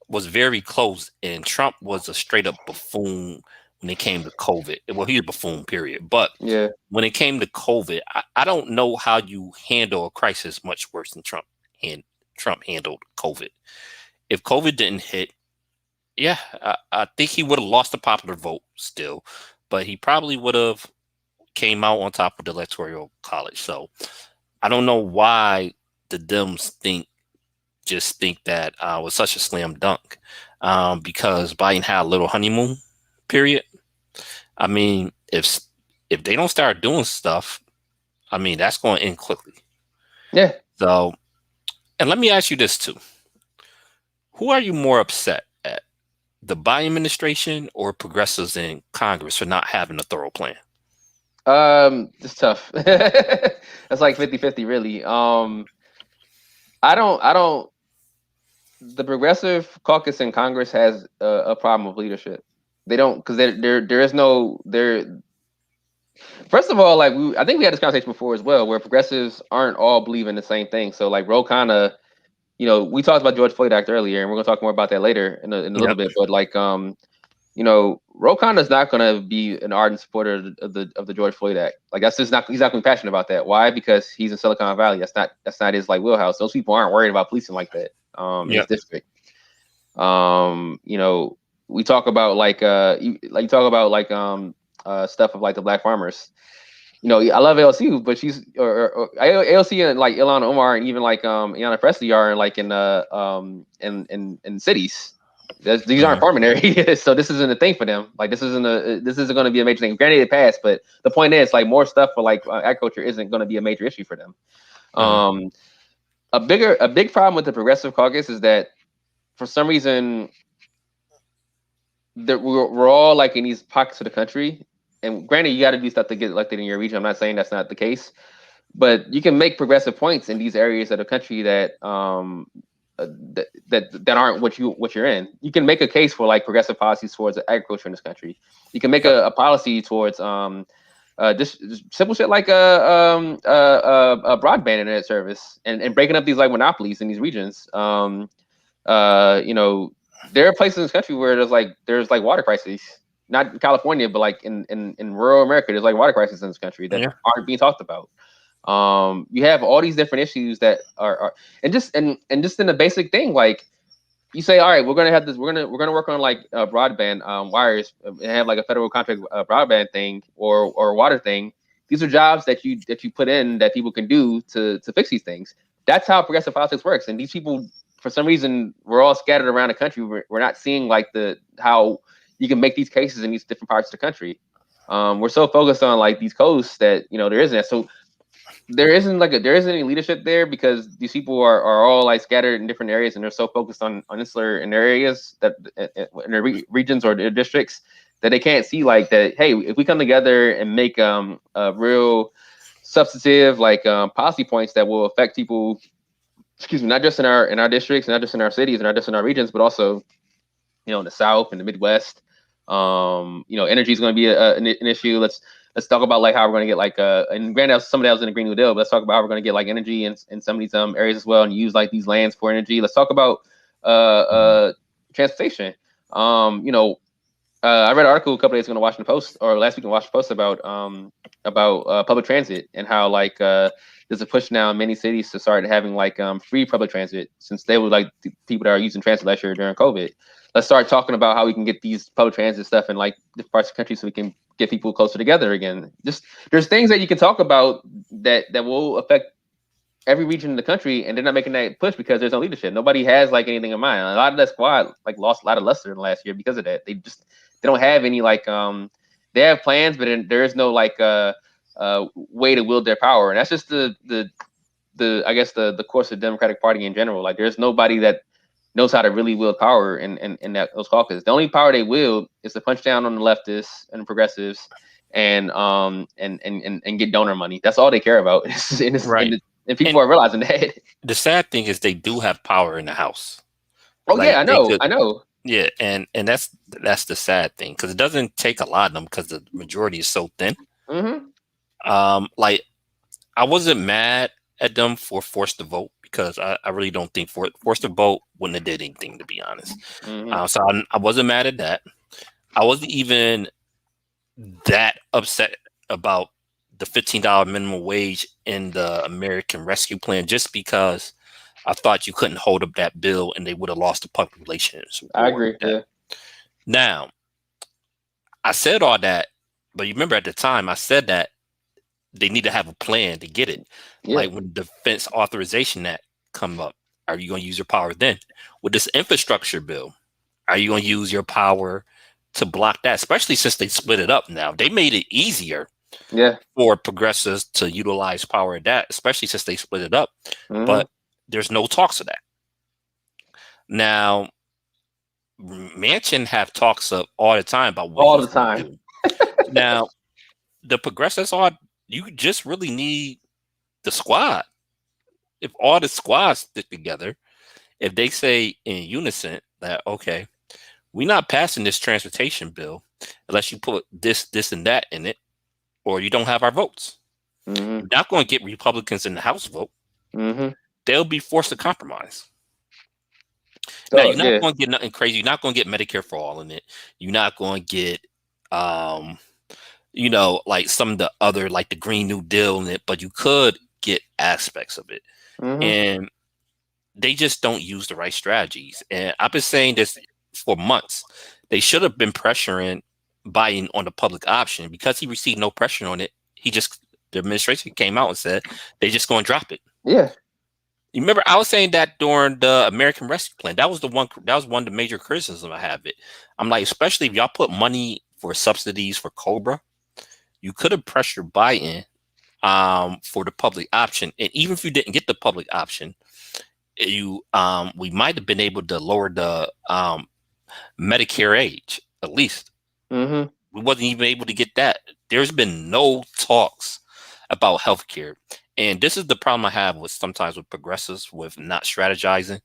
was very close, and Trump was a straight up buffoon when it came to COVID. Well, he's a buffoon, period. But yeah, when it came to COVID, I don't know how you handle a crisis much worse than Trump handled COVID. If COVID didn't hit, Yeah, I think he would have lost the popular vote still, but he probably would have came out on top of the electoral college. So I don't know why the Dems think that was such a slam dunk, because Biden had a little honeymoon period. I mean, if they don't start doing stuff, I mean that's going to end quickly. Yeah. So, and let me ask you this too: who are you more upset at, the Biden administration or progressives in Congress for not having a thorough plan? It's tough. It's like 50-50 really. I don't. The Progressive Caucus in Congress has a problem with leadership. They don't, because there is no there. First of all, like I think we had this conversation before as well, where progressives aren't all believing the same thing. So like Ro Khanna, we talked about George Floyd Act earlier, and we're gonna talk more about that later in a little Yep. bit. But like Ro Khanna is not gonna be an ardent supporter of the George Floyd Act. Like that's just not, he's not gonna be passionate about that. Why? Because he's in Silicon Valley. That's not his like wheelhouse. Those people aren't worried about policing like that in his Yep. district. You know, we talk about you talk about stuff of like the black farmers. I love ALC, but she's or ALC and like Ilhan Omar and even like Ayanna Pressley are in like in cities. These aren't Mhm. farming areas, so this isn't a thing for them. Like this isn't going to be a major thing. Granted, it passed, but the point is like more stuff for like agriculture isn't going to be a major issue for them. Mhm. Um, a big problem with the Progressive Caucus is that for some reason that we're all like in these pockets of the country. And granted, you got to do stuff to get elected in your region. I'm not saying that's not the case, but you can make progressive points in these areas of the country that aren't what you're in. You can make a case for like progressive policies towards agriculture in this country. You can make Yep. a policy towards just simple shit like a broadband internet service and breaking up these like monopolies in these regions. Uh, you know, there are places in this country where there's like water crises. Not in California, but like in rural America, there's like water crises in this country that Yeah. aren't being talked about. You have all these different issues that are and just in the basic thing, like you say, all right, we're gonna have this, we're gonna work on like broadband wires and have like a federal contract broadband thing or water thing. These are jobs that you put in that people can do to fix these things. That's how progressive politics works. And these people, for some reason, we're all scattered around the country. We're not seeing like how you can make these cases in these different parts of the country. We're so focused on like these coasts that there isn't. So there isn't any leadership there because these people are all like scattered in different areas and they're so focused on insular in their areas that in their regions or their districts that they can't see like that. Hey, if we come together and make a real substantive like policy points that will affect people, excuse me, not just in our districts, not just in our cities, not just in our regions, but also in the South and the Midwest. Energy is going to be an issue. Let's talk about like how we're going to get like and granted some of that was in the Green New Deal, but let's talk about how we're going to get like energy in some of these areas as well and use like these lands for energy. Let's talk about Mhm. transportation. I read an article a couple days ago in the Washington Post or last week in the Washington Post about public transit and how like there's a push now in many cities to start having like free public transit since they were like the people that are using transit last year during COVID. Let's start talking about how we can get these public transit stuff in like different parts of the country so we can get people closer together again. Just there's things that you can talk about that will affect every region in the country, and they're not making that push because there's no leadership. Nobody has like anything in mind. A lot of that squad like lost a lot of luster in the last year because of that. They don't have any like they have plans, but there is no like way to wield their power, and that's just the I guess the course of the Democratic Party in general. Like there's nobody that knows how to really wield power in those caucus. The only power they wield is to punch down on the leftists and the progressives and get donor money. That's all they care about. Right. And people And are realizing that. the sad thing is they do have power in the House. Oh yeah, Like I they know, could, I know. yeah, and that's the sad thing because it doesn't take a lot of them because the majority is so thin. Hmm. Like I wasn't mad at them for forced to vote because I really don't think forced to vote wouldn't have did anything to be honest. Hmm. So I wasn't mad at that. I wasn't even that upset about the $15 minimum wage in the American Rescue Plan just because I thought you couldn't hold up that bill and they would have lost the public relations I war with agree. that. Yeah. Now, I said all that, but you remember at the time I said that they need to have a plan to get it. Yeah. Like when the Defense Authorization Act come up, are you going to use your power then? With this infrastructure bill, are you going to use your power to block that? Especially since they split it up now. They made it easier Yeah. for progressives to utilize power of that, especially since they split it up. Mm-hmm. But there's no talks of that. Now, Manchin have talks of all the time about what All the he's going to time. do. Now, the progressives are, you just really need the squad. If all the squads stick together, if they say in unison that, okay, we're not passing this transportation bill unless you put this, and that in it, or you don't have our votes. Mm-hmm. You're not going to get Republicans in the House vote. Mm-hmm. They'll be forced to compromise. Now, So you're not yeah. going to get nothing crazy. You're not going to get Medicare for all in it. You're not going to get, um, like some of the other, like the Green New Deal in it, but you could get aspects of it. Mm-hmm. And they just don't use the right strategies. And I've been saying this for months. They should have been pressuring Biden on the public option because he received no pressure on it. The administration came out and said they just going to drop it. Yeah. You remember I was saying that during the American Rescue Plan. That was one of the major criticisms I have it. I'm like, especially if y'all put money for subsidies for Cobra, you could have pressured Biden for the public option. And even if you didn't get the public option, we might have been able to lower the Medicare age at least. Mm-hmm. We wasn't even able to get that. There's been no talks about healthcare. And this is the problem I have with sometimes with progressives with not strategizing.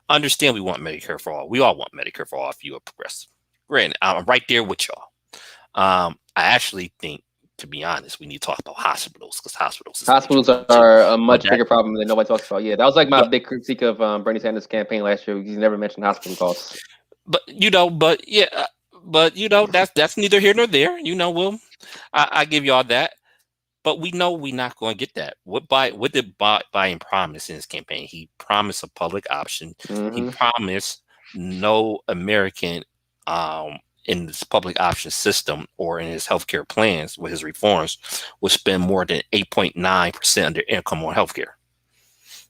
Understand we want Medicare for all. We all want Medicare for all if you are progressive. Granted, I'm right there with y'all. I actually think, to be honest, we need to talk about hospitals because hospitals is a major Hospitals problem too. are a But much that, bigger problem than nobody talks about. Yeah, that was like my but big critique of Bernie Sanders' campaign last year. He's never mentioned hospital costs. but yeah, but that's neither here nor there. I give y'all that. But we know we're not going to get that. What did Biden promise in his campaign? He promised a public option. He Mm-hmm. promised no American in this public option system or in his healthcare plans with his reforms would spend more than 8.9% of their income on healthcare.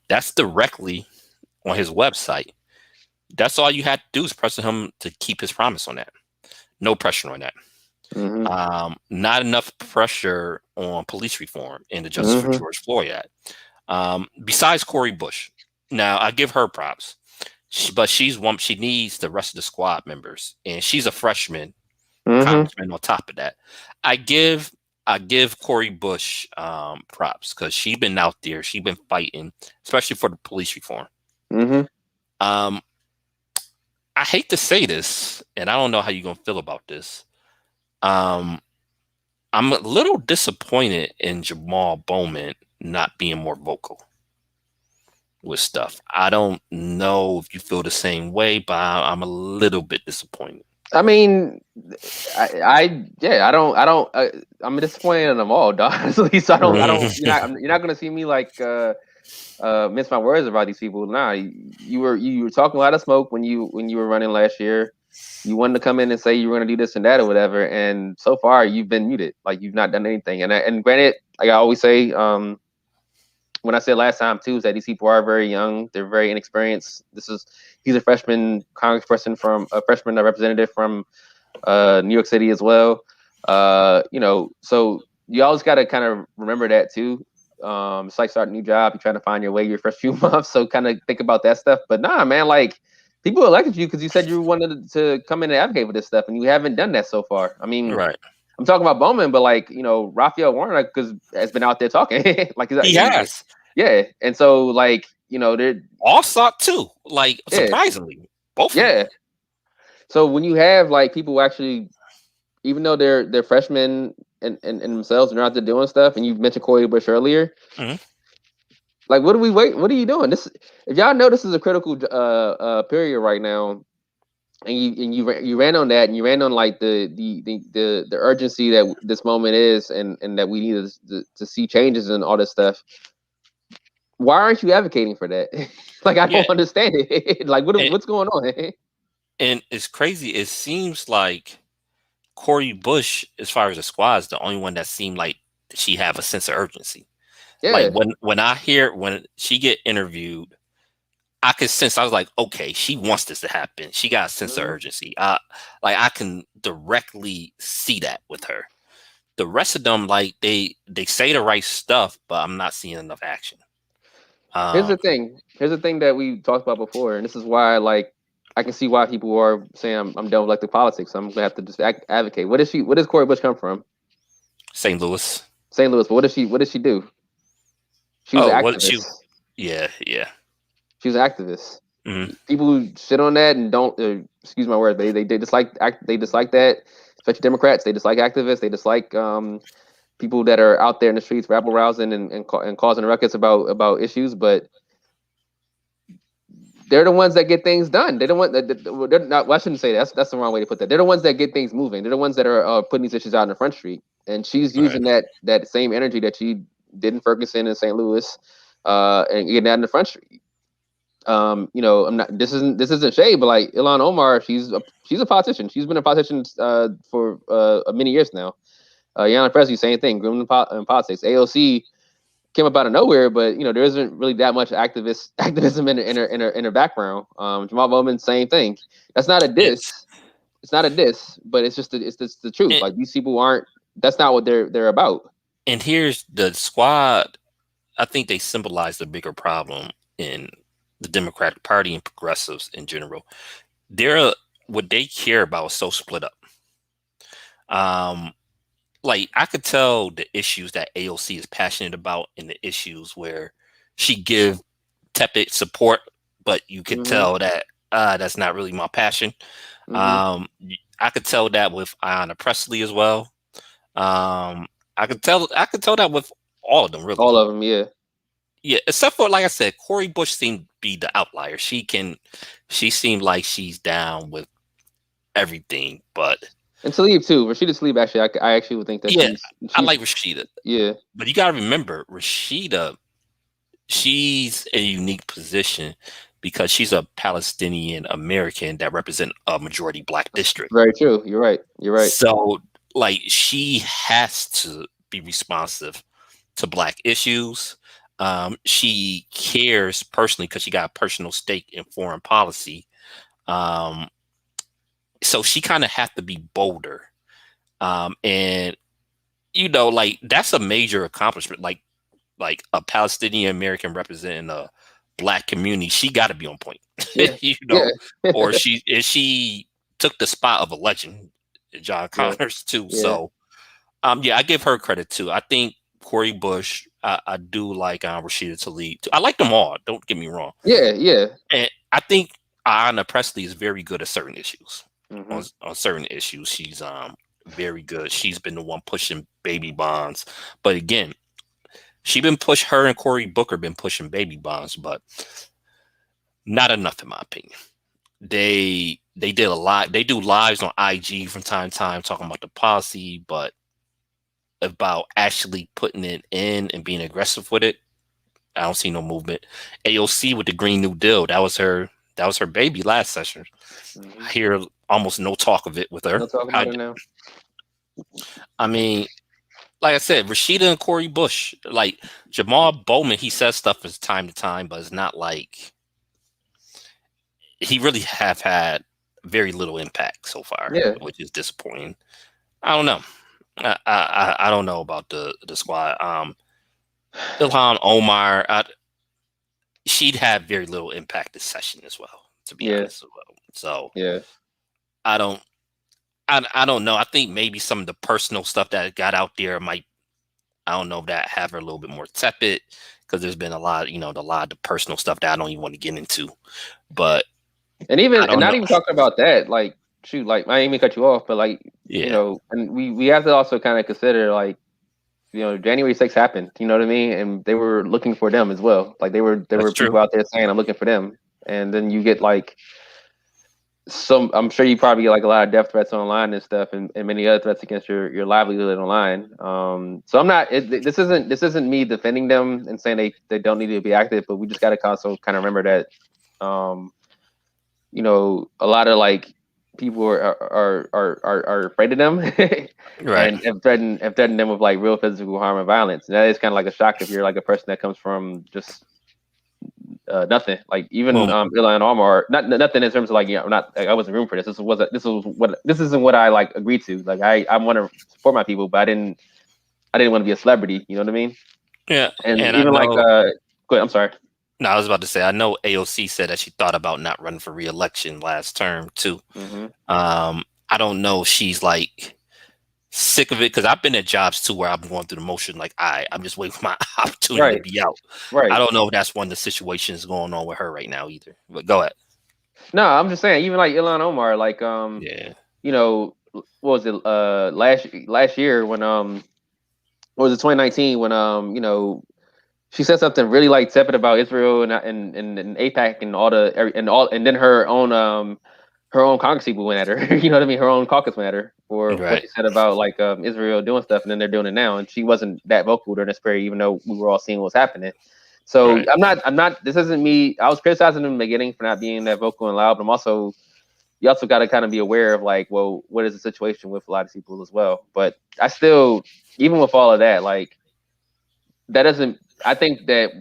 That's directly on his website. That's all you had to do is press him to keep his promise on that. No pressure on that. Mm-hmm. Not enough pressure on police reform and the Justice for Mm-hmm. George Floyd Act. Besides Cori Bush, now I give her props, but she's one. She needs the rest of the squad members, and she's a freshman Mm-hmm. congressman. On top of that, I give Cori Bush props because she's been out there. She's been fighting, especially for the police reform. Mm-hmm. Um, I hate to say this, and I don't know how you're gonna feel about this. Um, I'm a little disappointed in Jamal Bowman not being more vocal with stuff. I don't know if you feel the same way, but I'm a little bit disappointed. I mean, yeah, I'm disappointed in them all, dog. Honestly, so I don't. You're not gonna see me like mince my words about these people. Nah, you were talking a lot of smoke when you were running last year. You wanted to come in and say you were going to do this and that or whatever, and so far you've been muted. Like you've not done anything. And granted, like I always say, when I said last time too, is that these people are very young. They're very inexperienced. He's a freshman congressperson from a freshman representative from New York City as well. So you always got to kind of remember that too. It's like starting a new job. You're trying to find your way your first few months. So kind of think about that stuff. But nah, man, like people elected you because you said you wanted to come in and advocate for this stuff, and you haven't done that so far. I mean, Right. I'm talking about Bowman, but like Raphael Warnock because has been out there talking. Like He has. yeah, and so like they're Allsop too. Like yeah surprisingly, both of them. yeah. So when you have like people actually, even though they're freshmen in themselves and they're out there doing stuff, and you mentioned Corey Bush earlier, Mhm. like what do we wait? What are you doing? If y'all know this is a critical period right now, and you ran on that, and you ran on like the urgency that this moment is, and that we need to see changes and all this stuff. Why aren't you advocating for that? Like I Yeah. don't understand it. Like And, what's going on? And it's crazy. It seems like Corey Bush, as far as the squad, is the only one that seemed like she have a sense of urgency. Like Yeah. when I hear when she get interviewed, I could sense. I was like, okay, she wants this to happen. She got a sense of Mhm. urgency. Like I can directly see that with her. The rest of them, like they say the right stuff, but I'm not seeing enough action. Here's Um, the thing. Here's the thing that we talked about before, and this is why, like, I can see why people are saying I'm done with elected politics. I'm gonna have to just advocate. What is she? Where does Cori Bush come from? St. Louis. St. Louis. But what does she? What does she do? She was Oh, an what she? activist. Yeah, yeah. She was an activist. Hmm. People who shit on that and don't excuse my word, they dislike they dislike that. Especially Democrats, they dislike activists. They dislike people that are out there in the streets rabble rousing and causing ruckus about issues. But they're the ones that get things done. They're the one that they're not. Well, I shouldn't say that. That's the wrong way to put that. They're the ones that get things moving. They're the ones that are putting these issues out in the front street. And she's Right. using that same energy that she did in Ferguson and St. Louis, and getting that in the front street. I'm not. This isn't shade, but like Ilhan Omar, she's a politician. She's been a politician for many years now. Yana Presley, same thing. Groomed in politics. AOC came up out of nowhere, but there isn't really that much activism in her background. Jamal Bowman, same thing. That's not a It's diss. It's not a diss, but it's the truth. and, Like these people aren't. That's not what they're about. and here's the squad. I think they symbolize the bigger problem in the Democratic Party and progressives in general. They're what they care about is so split up. Um, like I could tell the issues that AOC is passionate about and the issues where she give tepid support, but you could Hmm. tell that that's not really my passion. Hmm. I could tell that with Ayanna Presley as well. I could tell that with all of them really. All of them, yeah, Yeah, except for like I said, Corey Bush seemed to be the outlier. She seemed like she's down with everything, but and Talib too. Rashida Tlaib, actually, I actually would think that yeah, I she's like Rashida. yeah, But you gotta remember, Rashida, she's in a unique position because she's a Palestinian American that represent a majority black district. very true. You're right. You're right. So like she has to be responsive to black issues. She cares personally because she got a personal stake in foreign policy. Um, so she kind of has to be bolder. And like that's a major accomplishment. Like a Palestinian American representing a black community, she got to be on point. Yeah, you yeah, know, or she took the spot of a legend, John yeah, Connors too. yeah, So yeah, I give her credit too. I think Corey Bush, I do like Rashida Tlaib. Too. I like them all. Don't get me wrong. yeah, yeah. And I think Anna Presley is very good at certain issues. Hmm. On certain issues, she's very good. She's been the one pushing baby bonds. But again, her and Cory Booker been pushing baby bonds, but not enough in my opinion. They did a lot. They do lives on IG from time to time talking about the policy, but about actually putting it in and being aggressive with it, I don't see no movement. AOC with the Green New Deal, that was her baby last session. Hmm. I hear almost no talk of it with her. No talk about it now. I mean, like I said, Rashida and Corey Bush, like Jamal Bowman, he says stuff from time to time, but it's not like he really have had very little impact so far, Yeah, which is disappointing. I don't know. I don't know about the squad. Ilhan Omar, she'd have very little impact this session as well, to be yeah, honest as well. So yeah, I don't I don't know. I think maybe some of the personal stuff that got out there might, I don't know if that have her a little bit more tepid because there's been a lot, a lot of the personal stuff that I don't even want to get into. But I and don't not know. even talking about that. Like, shoot, like I didn't even cut you off, but like Yeah, and we have to also kind of consider like January 6th happened. You know what I mean? And they were looking for them as well. Like there that's were true. people out there saying I'm looking for them, and then you get like some. I'm sure you probably get like a lot of death threats online and stuff, and many other threats against your livelihood online. So I'm not. This isn't me defending them and saying they don't need to be active, but we just got to also kind of remember that. Um, a lot of like people are afraid of them, Right. and threaten them with like real physical harm and violence. And that is kind of like a shock if you're like a person that comes from just nothing. Like even Well, Ilhan Omar, nothing in terms of like I'm not like, I wasn't room for this. This isn't what I like agreed to. Like I want to support my people, but I didn't want to be a celebrity. You know what I mean? yeah, And and I even like know. go ahead, I'm sorry. No, I was about to say, I know AOC said that she thought about not running for re-election last term too. Hmm. I don't know if she's like sick of it because I've been at jobs too where I'm going through the motion like I'm just waiting for my opportunity to Right, be out. I right. don't know if that's one of the situations going on with her right now either. But go ahead. No, I'm just saying, even like Ilhan Omar, like Yeah. what was it last year when what was it 2019 when she said something really like tepid about Israel and APAC and and then her own Congress people went at her. You know what I mean? Her own caucus went at her for what Right. she said about like Israel doing stuff, and then they're doing it now, and she wasn't that vocal during this period, even though we were all seeing what's happening. So Right. I'm not. This isn't me. I was criticizing them in the beginning for not being that vocal and loud, but you also got to kind of be aware of like, well, what is the situation with a lot of people as well. But I still, even with all of that, like that doesn't. I think that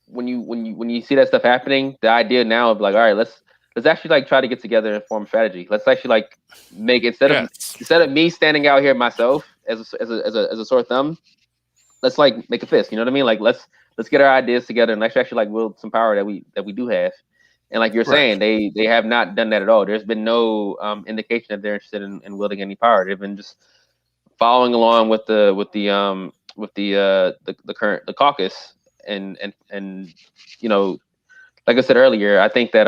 when you see that stuff happening, the idea now of like, all right, let's actually like try to get together and form a strategy. Let's actually like make Yes. instead of me standing out here myself as a sore thumb. Let's like make a fist. You know what I mean? Like let's get our ideas together and let's actually like wield some power that we do have. And like you're Right. saying, they have not done that at all. There's been no indication that they're interested in wielding any power. They've been just following along with the current the caucus and you know like I said earlier, I think that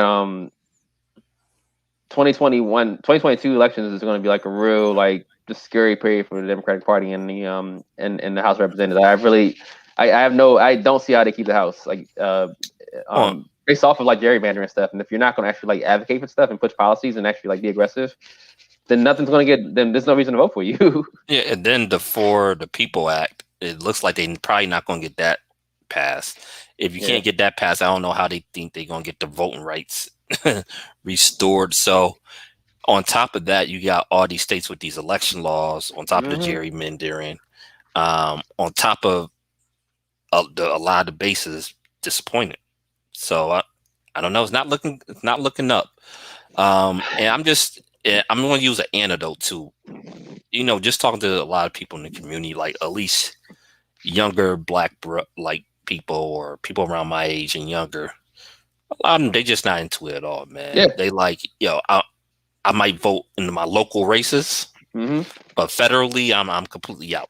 2022 elections is going to be like a real like just scary period for the Democratic Party and the House of Representatives. I don't see how they keep the House like Well, based off of like gerrymandering stuff. And if you're not going to actually like advocate for stuff and push policies and actually like be aggressive, then nothing's going to get. Then there's no reason to vote for you. yeah, and then the For the People Act, it looks like they probably not gonna get that passed. If you Yeah. can't get that passed, I don't know how they think they're gonna get the voting rights restored. So on top of that, you got all these states with these election laws, on top of the Hmm. gerrymandering, on top of a lot of the bases disappointed. So I don't know. It's not looking up. And I'm going to use an antidote too. Just talking to a lot of people in the community, like at least younger like people or people around my age and younger. A lot of them they just not into it at all, man. Yeah. They like, I might vote in my local races, Hmm. but federally, I'm completely out.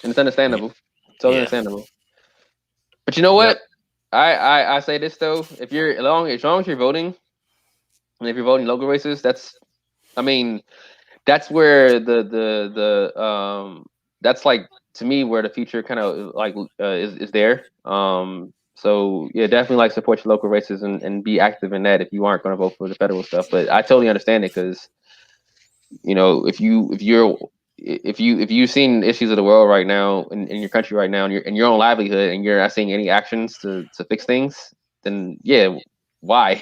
And it's understandable. Totally Yeah. understandable. But you know Yep. what? I say this though. If you're as long as you're voting, and if you're voting local races, I mean, that's where that's like to me where the future kind of like is there. So yeah, definitely like support your local races and be active in that if you aren't going to vote for the federal stuff. But I totally understand it because if you've seen issues of the world right now in your country right now and your own livelihood and you're not seeing any actions to fix things, then yeah, why?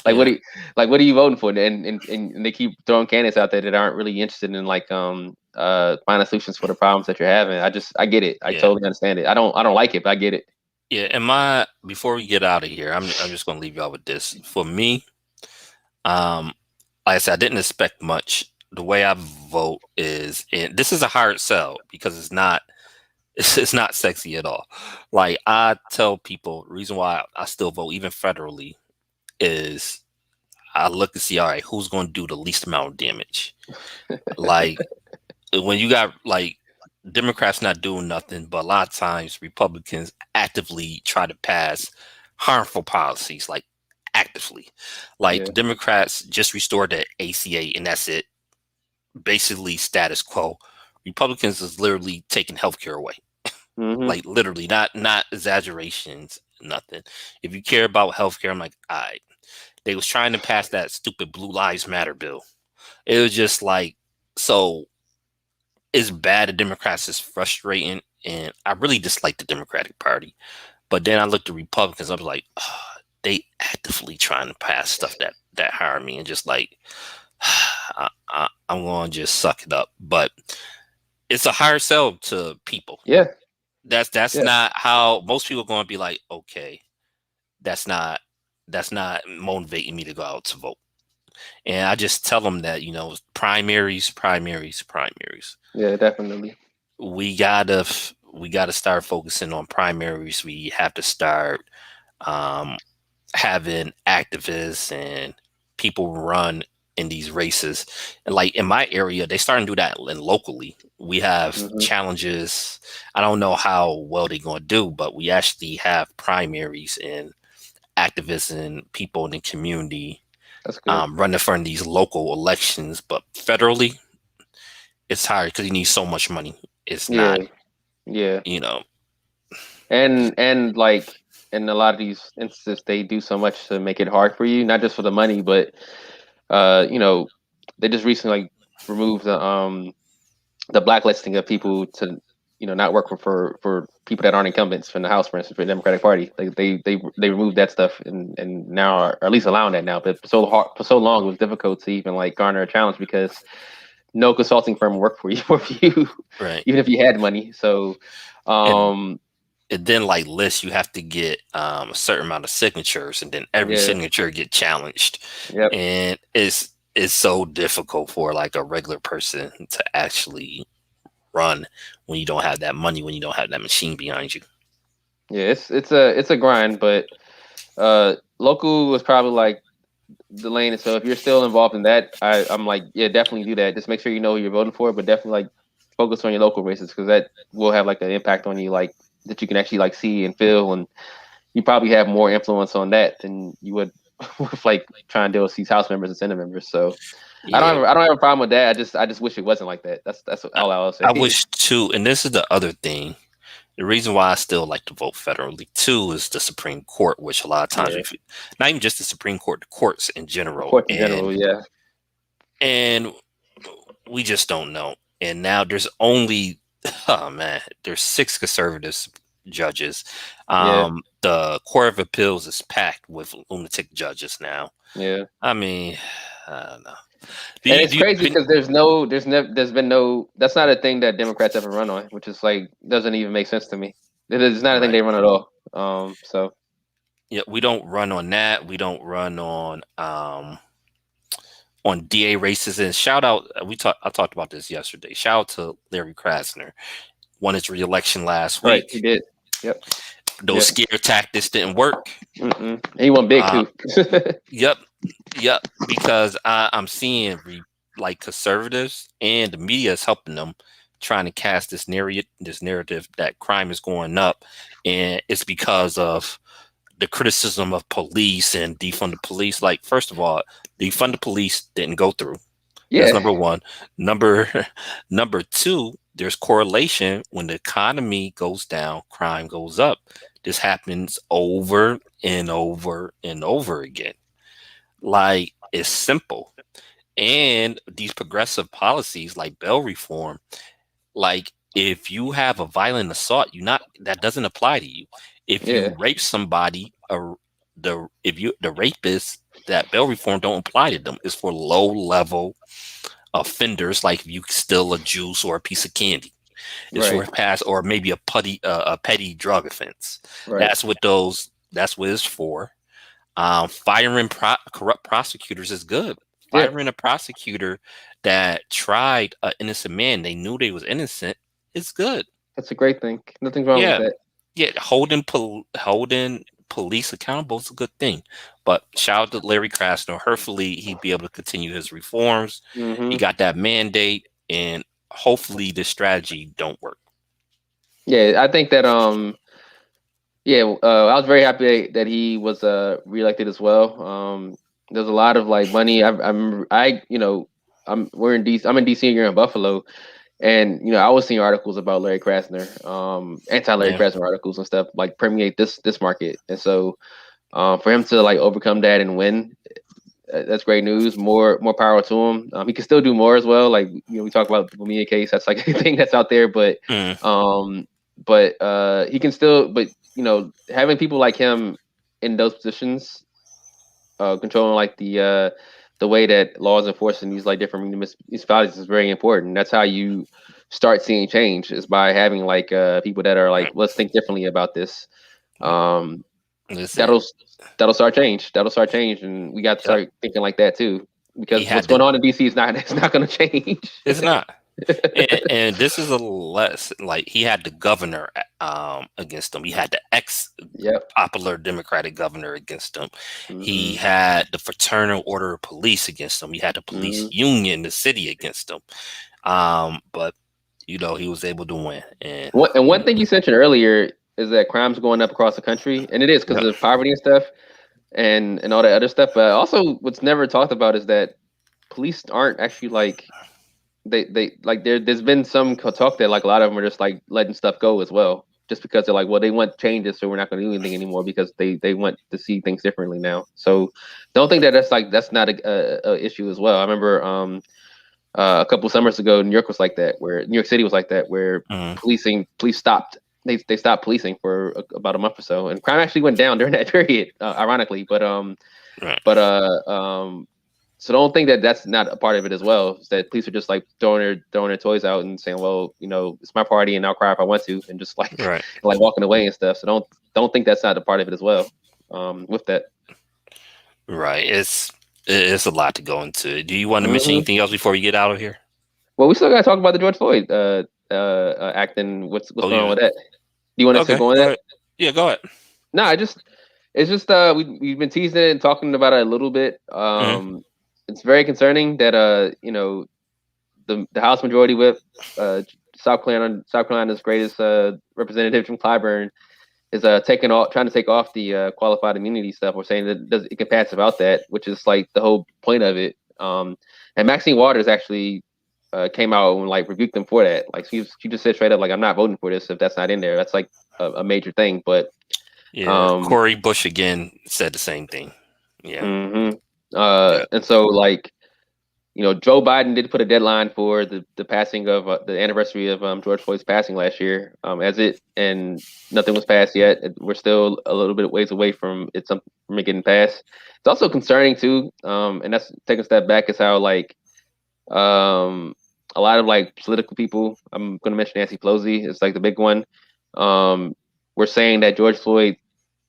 like what Yeah. do you, what are you voting for? And they keep throwing candidates out there that aren't really interested in like finding solutions for the problems that you're having. I get it. I Yeah. totally understand it. I don't like it, but I get it. Yeah. And before we get out of here, I'm just gonna leave y'all with this. For me, um, like I said, I didn't expect much. The way I vote is, and this is a hard sell because it's not sexy at all. Like I tell people, the reason why I still vote even federally is I look and see, all right, who's going to do the least amount of damage. Like when you got like Democrats not doing nothing, but a lot of times Republicans actively try to pass harmful policies, like actively. Like Yeah. the Democrats just restored the ACA, and that's it. Basically, status quo. Republicans is literally taking healthcare away. Hmm. Like literally, not exaggerations, nothing. If you care about healthcare, I'm like, all right. They was trying to pass that stupid Blue Lives Matter bill. It was just like, so it's bad. The Democrats is frustrating, and I really dislike the Democratic Party. But then I looked at Republicans. I was like, oh. they actively trying to pass stuff that hire me, and just like I'm going to just suck it up. But it's a higher sell to people. Yeah, That's yeah, not how most people are going to be like, okay, that's not motivating me to go out to vote. And I just tell them that, primaries, primaries, primaries. yeah, definitely. We gotta start focusing on primaries. We have to start um, having activists and people run in these races. And like in my area, they starting to do that locally. We have Hmm. challenges. I don't know how well they're going to do, but we actually have primaries and activists and people in the community That's good. running for these local elections. But federally, it's hard because you need so much money. It's Yeah, not, yeah, you know, and like in a lot of these instances, they do so much to make it hard for you, not just for the money, but you know, they just recently like removed the blacklisting of people to not work for people that aren't incumbents from the House, for instance, for the Democratic Party. Like they removed that stuff and now are at least allowing that now. But for so long it was difficult to even like garner a challenge because no consulting firm worked for you for you, right. even if you had money. So And um it then like lists you have to get a certain amount of signatures, and then every yeah, signature get challenged, yep, and it's so difficult for like a regular person to actually run when you don't have that money, when you don't have that machine behind you. yeah, it's a grind, but local was probably like the lane. So if you're still involved in that, I'm like, yeah, definitely do that. Just make sure you know who you're voting for, but definitely like focus on your local races because that will have like an impact on you, like that you can actually like see and feel, and you probably have more influence on that than you would with like trying to deal with these House members and Senate members. So Yeah, I don't have a problem with that. I just wish it wasn't like that. That's I, all I will I say. wish too, and this is the other thing. The reason why I still like to vote federally too is the Supreme Court, which a lot of times Yeah, we, not even just the Supreme Court, the courts in the general, courts in general. Yeah, and we just don't know. And now there's only, oh man, there's six conservative judges. yeah, The Court of Appeals is packed with lunatic judges now. yeah. I mean, I don't know. Do And you it's do you crazy because there's been no, that's not a thing that Democrats ever run on, which is like doesn't even make sense to me. It's not a thing right? they run at all. So Yeah, we don't run on that. We don't run on DA races. And shout out, I talked about this yesterday. Shout out to Larry Krasner. Won his reelection last right, he week. did. Yep, Those yep. scare tactics didn't work. He won big Uh, too. yep, yep. Because I'm seeing like conservatives and the media is helping them trying to cast this narrative that crime is going up, and it's because of the criticism of police and defund the police. Like, first of all, defund the police didn't go through. That's Yeah, number one. Number number two, there's correlation. When the economy goes down, crime goes up. This happens over and over and over again. Like, it's simple. And these progressive policies like bail reform, like, if you have a violent assault, you not that doesn't apply to you. If yeah, you rape somebody, the rapist, that bail reform don't apply to them. It's for low level offenders, like if you steal a juice or a piece of candy. It's for right, a pass or maybe a petty drug offense. right. That's what it's for. Firing corrupt prosecutors is good. Yeah, Firing a prosecutor that tried an innocent man, they knew they was innocent, is good. that's a great thing. Nothing's wrong with Yeah, that. yeah. Holding police accountable is a good thing. But shout out to Larry Krasner. Hopefully, he'd be able to continue his reforms. He Hmm. got that mandate, and hopefully, this strategy don't work. Yeah, I think that yeah, I was very happy that he was reelected as well. There's a lot of like money. We're in DC. I'm in DC and you're in Buffalo, and I was seeing articles about Larry Krasner, anti-Larry Yeah. Krasner articles and stuff like permeate this market. And so for him to like overcome that and win, that's great news. More power to him. He can still do more as well. Like we talk about the Mamiya case. That's like a thing that's out there, but Mm, um, he can still. But having people like him in those positions, controlling like the way that laws enforced in these like different municipalities is very important. That's how you start seeing change, is by having like people that are like, Right. let's think differently about this. Um, That's it. that'll that'll start change. That'll start change, and we got to Yep. start thinking like that too. He Because what's had going to. on in DC is not it's not going to change. It's not. And this is a less like he had the governor against him. He had the ex Yep. popular Democratic governor against him. He Hmm. had the Fraternal Order of Police against him. He had the police Hmm. union, the city against him. But he was able to win. And One thing you mentioned earlier is that crime's going up across the country, and it is because yep, of poverty and stuff, and all that other stuff. But also, what's never talked about is that police aren't actually like they like there's been some talk that like a lot of them are just like letting stuff go as well, just because they're like, well, they want changes, so we're not going to do anything anymore because they want to see things differently now. So don't think that that's not a issue as well. I remember a couple of summers ago, New York was like that, where New York City was like that, where mhm, police stopped. They stopped policing for about a month or so, and crime actually went down during that period, ironically. right, But so don't think that that's not a part of it as well. Is that police are just like throwing their toys out and saying, well, it's my party and I'll cry if I want to, and just like right, like walking away and stuff. So don't think that's not a part of it as well. With that. right. It's a lot to go into. Do you want to mention Hmm. anything else before we get out of here? Well, we still got to talk about the George Floyd act and what's Oh, going on yeah. with that. Do you want us to Okay, go on go that? ahead. Yeah, go ahead. No, it's just we've been teasing it and talking about it a little bit. Hmm. It's very concerning that the House Majority Whip, South Carolina's greatest representative, Jim Clyburn, is trying to take off the qualified immunity stuff. We're saying that it can pass without that, which is like the whole point of it. And Maxine Waters actually came out and like rebuked them for that. Like she just said straight up, like, I'm not voting for this if that's not in there. That's like a major thing. But Yeah, um, Corey Bush again said the same thing. Yeah, mhm. yeah, And so like Joe Biden did put a deadline for the passing of the anniversary of George Floyd's passing last year, and nothing was passed yet. We're still a little bit ways away from it getting passed. It's also concerning too, and that's taking a step back, is how like um, a lot of like political people. I'm going to mention Nancy Pelosi. It's like the big one. Um, we're saying that George Floyd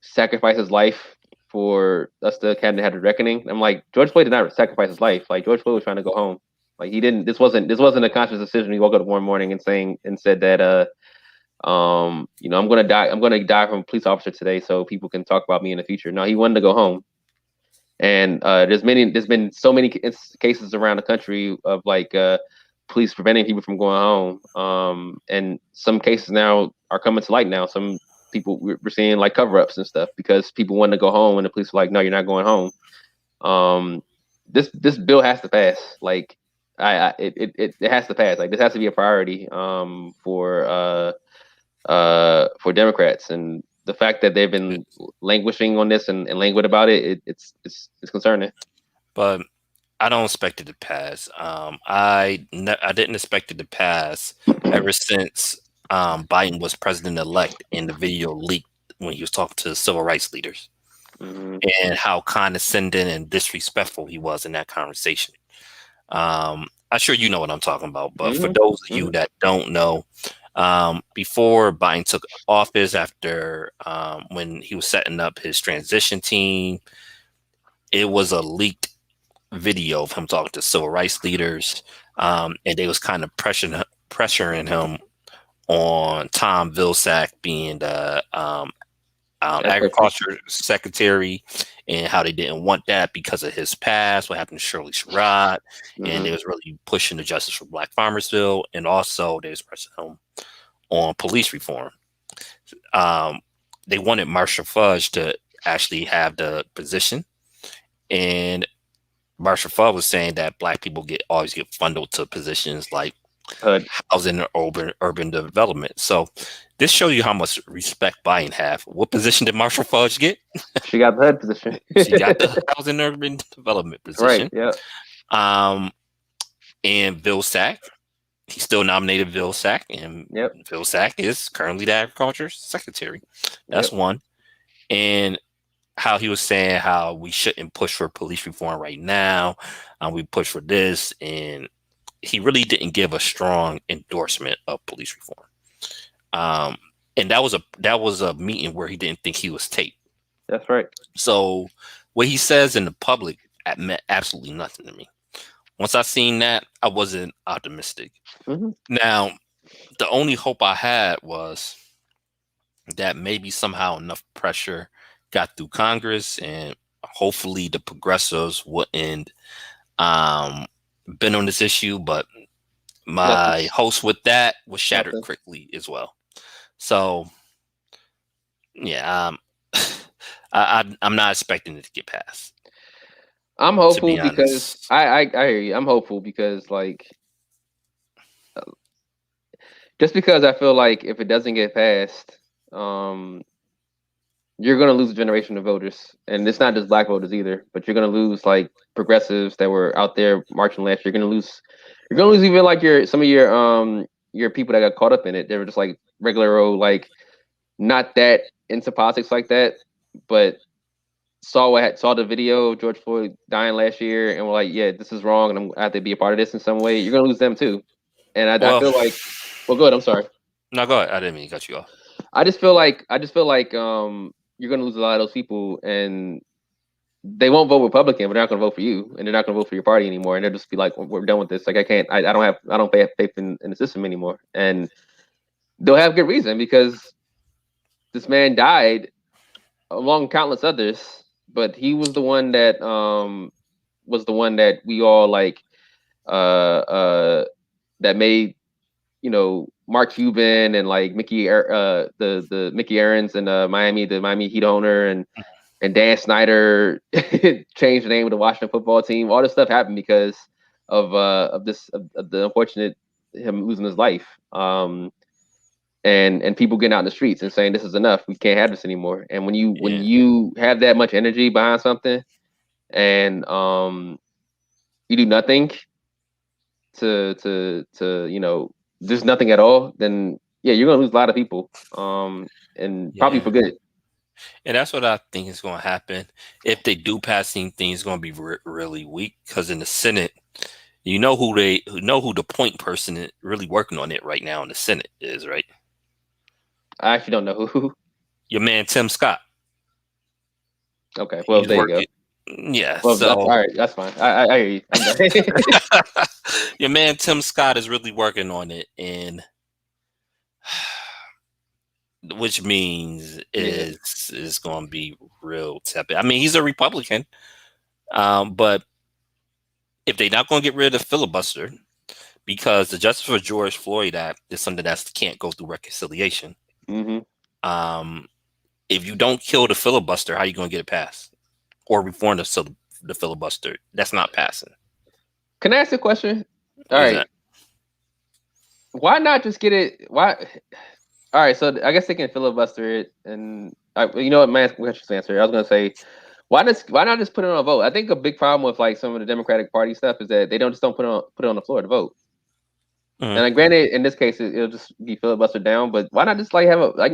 sacrificed his life for us to kind of have a reckoning. I'm like, George Floyd did not sacrifice his life. Like, George Floyd was trying to go home. Like, he didn't. This wasn't a conscious decision. He woke up one morning and said that I'm gonna die. I'm gonna die from a police officer today, so people can talk about me in the future. No, he wanted to go home. And there's been so many cases around the country of like police preventing people from going home. And some cases now are coming to light now. Some people, we're seeing like cover-ups and stuff because people want to go home and the police are like, no, you're not going home. This bill has to pass. Like, it has to pass. Like, this has to be a priority for Democrats. And the fact that they've been languishing on this and languid about it's concerning. but I don't expect it to pass. I didn't expect it to pass ever since Biden was president elect and the video leaked when he was talking to civil rights leaders Hmm. and how condescending and disrespectful he was in that conversation. I'm sure you know what I'm talking about, but for Hmm. those of you Hmm. that don't know, before Biden took office, after when he was setting up his transition team, it was a leaked video of him talking to civil rights leaders, and they was kind of pressuring him on Tom Vilsack being the Agriculture. agriculture secretary, and how they didn't want that because of his past, what happened to Shirley Sherrod, and Hmm. they was really pushing the Justice for Black Farmers bill, and also they was pressing him on police reform. Um, they wanted Marshall Fudge to actually have the position, and Marshall Fudge was saying that Black people always get funneled to positions like HUD. housing and urban development. So this shows you how much respect Biden have. What position did Marshall Fudge get? She got the HUD position. She got the housing and urban development Right. position. Yeah. Um, and Vilsack, he still nominated Vilsack, and Yep. Vilsack is currently the agriculture secretary. That's Yep. one. And how he was saying how we shouldn't push for police reform right now. We push for this, and he really didn't give a strong endorsement of police reform. Um, and that was a meeting where he didn't think he was taped. That's right. So what he says in the public meant absolutely nothing to me. Once I seen that, I wasn't optimistic. Hmm. Now, the only hope I had was that maybe somehow enough pressure got through Congress, and hopefully the progressives wouldn't um been on this issue. But Nothing. my hopes with that was shattered Nothing. quickly as well. So yeah, I'm not expecting it to get passed, I'm to hopeful be because honest. I hear you. I'm hopeful because like just because I feel like if it doesn't get passed, um, you're gonna lose a generation of voters, and it's not just black voters either. But you're gonna lose like progressives that were out there marching last year. You're gonna lose even like some of your people that got caught up in it. They were just like regular old like not that into politics like that, but saw the video of George Floyd dying last year and were like, yeah, this is wrong, and I have to be a part of this in some way. You're gonna lose them too, and I Well, feel like, well, good. I'm sorry. no, go ahead. I didn't mean to cut you off. I just feel like you're gonna lose a lot of those people, and they won't vote Republican, but they're not gonna vote for you, and they're not gonna vote for your party anymore, and they'll just be like, we're done with this. Like I can't, I don't pay faith in the system anymore, and they'll have good reason because this man died among countless others, but he was the one that we all like that made Mark Cuban and like the Mickey Aarons and the Miami Heat owner and Dan Snyder changed the name of the Washington football team. All this stuff happened because of the unfortunate him losing his life. And people getting out in the streets and saying this is enough. We can't have this anymore. And when Yeah, you have that much energy behind something and you do nothing to there's nothing at all, then yeah, you're gonna lose a lot of people. And probably yeah. for good. And that's what I think is going to happen. If they do pass anything, it's going to be really weak because in the Senate, you know who the point person really working on it right now in the Senate is, right? I actually don't know who. Your man Tim Scott. Okay, well He's there you go. working. Yeah. Well, that's So all right. That's fine. I hear you. I'm done. your man Tim Scott is really working on it, and which means Yeah. is going to be real tepid. I mean, he's a Republican, but if they're not going to get rid of the filibuster, because the Justice for George Floyd Act is something that can't go through reconciliation. Hmm. Um, if you don't kill the filibuster, how are you going to get it passed or reform the filibuster? That's not passing. Can I ask a question? All Is right. that Why not just get it? Why? All right. So I guess they can filibuster it, and you know what, man? What's your answer? I was gonna say, why not just put it on a vote? I think a big problem with like some of the Democratic Party stuff is that they don't put it on the floor to vote. Mhm. And granted, in this case, it'll just be filibustered down. But why not just like have a like?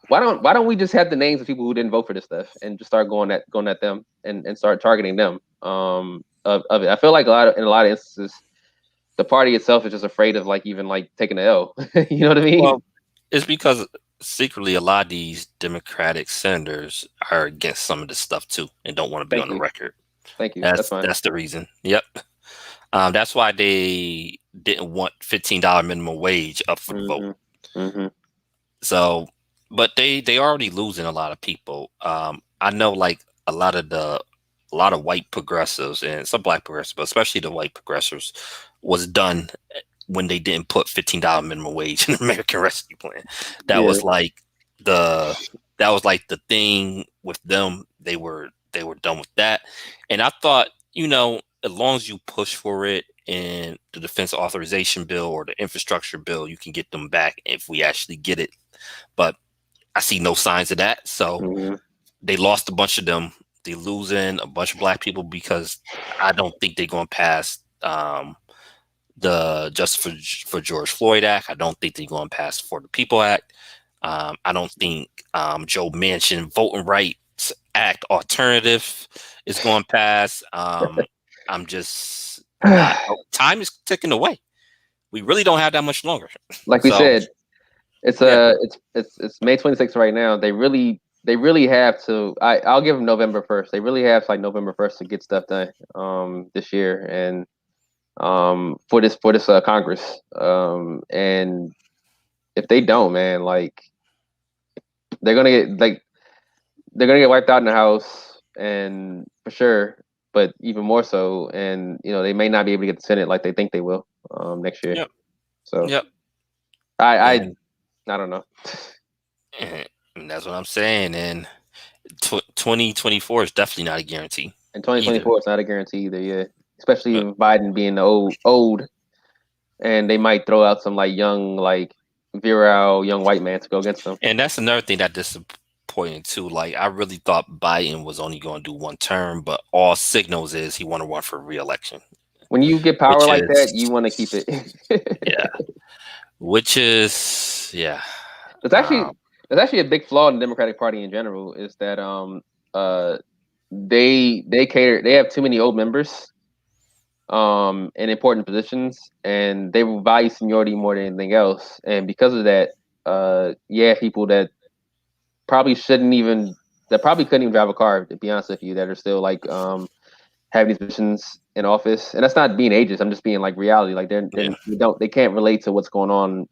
Why don't we just have the names of people who didn't vote for this stuff and just start going at them and start targeting them of it? I feel like in a lot of instances the party itself is just afraid of like even like taking the L. You know what I mean? Well, it's because secretly a lot of these Democratic senators are against some of this stuff too and don't want to be Thank on the you, record. thank you. That's That's fine. that's the reason. Yep. That's why they didn't want $15 minimum wage up for the vote. Hmm. Hmm. So, but they already losing a lot of people. I know like a lot of white progressives and some black progressives, but especially the white progressives, was done when they didn't put $15 minimum wage in the American Rescue Plan. That Yeah. was like the that was like the thing with them. They were done with that, and I thought as long as you push for it in the defense authorization bill or the infrastructure bill, you can get them back if we actually get it. But I see no signs of that. So Hmm. they lost a bunch of them. They losing a bunch of black people because I don't think they're going to pass the Justice for George Floyd Act. I don't think they're going to pass the For the People Act. I don't think Joe Manchin voting rights Act alternative is going past. I'm just not. Time is ticking away. We really don't have that much longer. Like we So said, it's yeah, it's May 26th right now. They really have to. I'll give them November 1st. They really have like November 1st to get stuff done this year and for this Congress. And if they don't, man, like they're gonna get like they're gonna get wiped out in the House and for sure, but even more so. And they may not be able to get the Senate like they think they will next year. yep, So yep, I I and, I don't know. and that's what I'm saying. And 2024 is definitely not a guarantee And either. 2024 is not a guarantee either. Yeah, especially But with Biden being old, and they might throw out some like young, like virile young white man to go against them. and that's another thing that disappointing too. Like I really thought Biden was only going to do one term, but all signals is he want to run for re-election, When you get power which like that, you is want to keep it. yeah, which is yeah. It's Um, actually it's actually a big flaw in the Democratic Party in general is that uh they have too many old members in important positions, and they value seniority more than anything else. And because of that, yeah, people probably shouldn't even that probably couldn't even drive a car, to be honest with you, that are still like having these positions in office. And that's not being ageist. I'm just being like reality. Like yeah, they can't relate to what's going on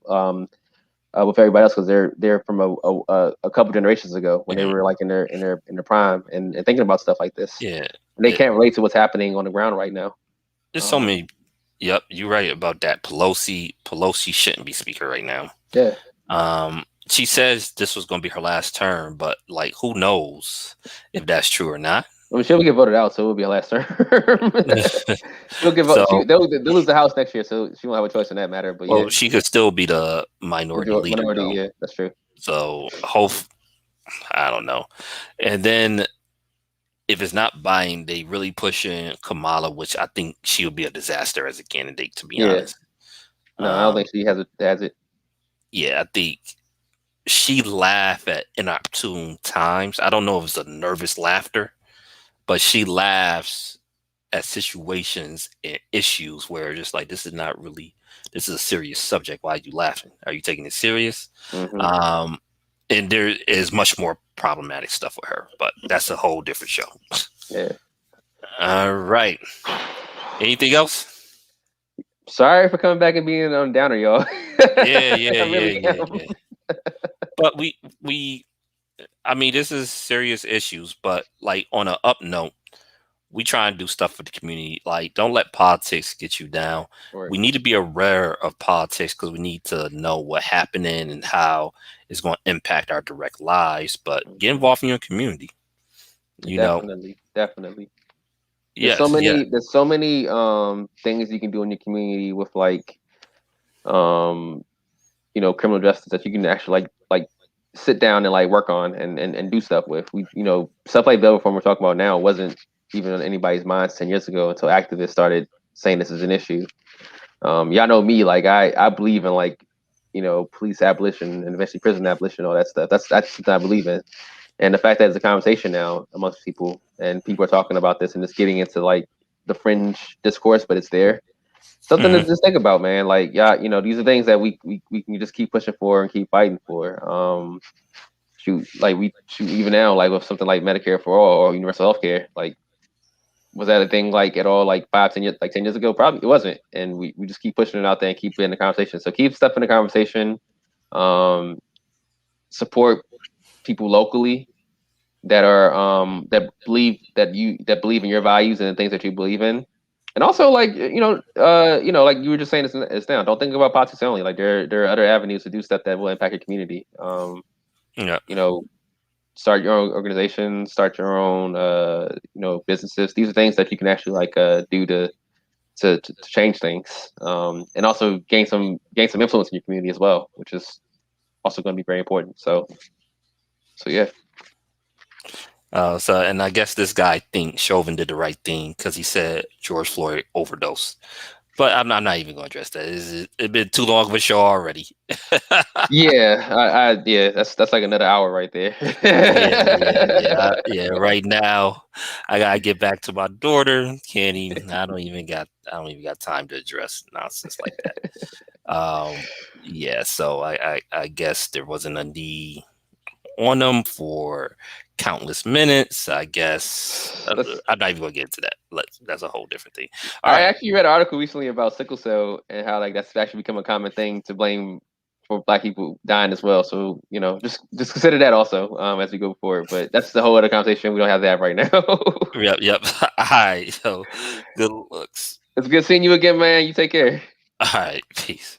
with everybody else because they're from a couple generations ago when they yeah, were like in their prime and thinking about stuff like this. yeah. And they can't relate to what's happening on the ground right now. There's so Um, many. Yep, you're right about that. Pelosi shouldn't be speaker right now. yeah, She says this was going to be her last term, but like, who knows if that's true or not? I mean, she'll get voted out, so it will be a last term. she'll get vote. So, They'll lose the House next year, so she won't have a choice in that matter. But yeah, well, she could still be the minority leader minority. though. Yeah, that's true. So, hope I don't know. And then if it's not Biden, they really pushing Kamala, which I think she'll be a disaster as a candidate. To be Yeah, honest, no, I don't um, think she has it. yeah, I think she laugh at inopportune times. I don't know if it's a nervous laughter, but she laughs at situations and issues where just like this is a serious subject. Why are you laughing? Are you taking it serious? Hmm. Um, and there is much more problematic stuff with her, but that's a whole different show. Yeah. All right. Anything else? Sorry for coming back and being on downer, y'all. Yeah, yeah, I yeah, really yeah, am. yeah. But we I mean, this is serious issues, but like on a up note, we try and do stuff for the community. Like, don't let politics get you down. Right. We need to be aware of politics because we need to know what happening and how it's going to impact our direct lives. But get Mhm. involved in your community. You know, Definitely. yes, yeah, There's so many things you can do in your community with like um criminal justice that you can actually like sit down and like work on and do stuff with. Stuff like bail reform we're talking about now wasn't even on anybody's minds 10 years ago until activists started saying this is an issue. Y'all know me, like I believe in like police abolition and eventually prison abolition, all that stuff. That's something I believe in. And the fact that it's a conversation now amongst people and people are talking about this and it's getting into like the fringe discourse, but it's there. Something to hmm just think about, man. Like, yeah, these are things that we can just keep pushing for and keep fighting for. Shoot, even now, like with something like Medicare for all or universal health care, like was that a thing like at all like 5, 10 years, like 10 years ago? Probably it wasn't. And we just keep pushing it out there and keep in the conversation. So keep stuff in the conversation. Um, support people locally that believe in your values and the things that you believe in. And also like like you were just saying it's now. Don't think about politics only. Like there are other avenues to do stuff that will impact your community. yeah. You know, start your own organization, start your own businesses. These are things that you can actually like do to change things. And also gain some influence in your community as well, which is also going to be very important. So yeah. So, and I guess this guy thinks Chauvin did the right thing because he said George Floyd overdosed. But I'm not even going to address that. It's been too long of a show already. Yeah, yeah, that's like another hour right there. Yeah. Right now, I gotta get back to my daughter. Can't even. I don't even got time to address nonsense like that. Yeah. So I guess there wasn't a need on them for countless minutes. I guess Let's I'm not even gonna get into that. That's a whole different thing. All I right. actually read an article recently about sickle cell and how like that's actually become a common thing to blame for Black people dying as well. So just consider that also as we go forward. But that's the whole other conversation we don't have to have right now. Yep. All right. So good looks. It's good seeing you again, man. You take care. All right. Peace.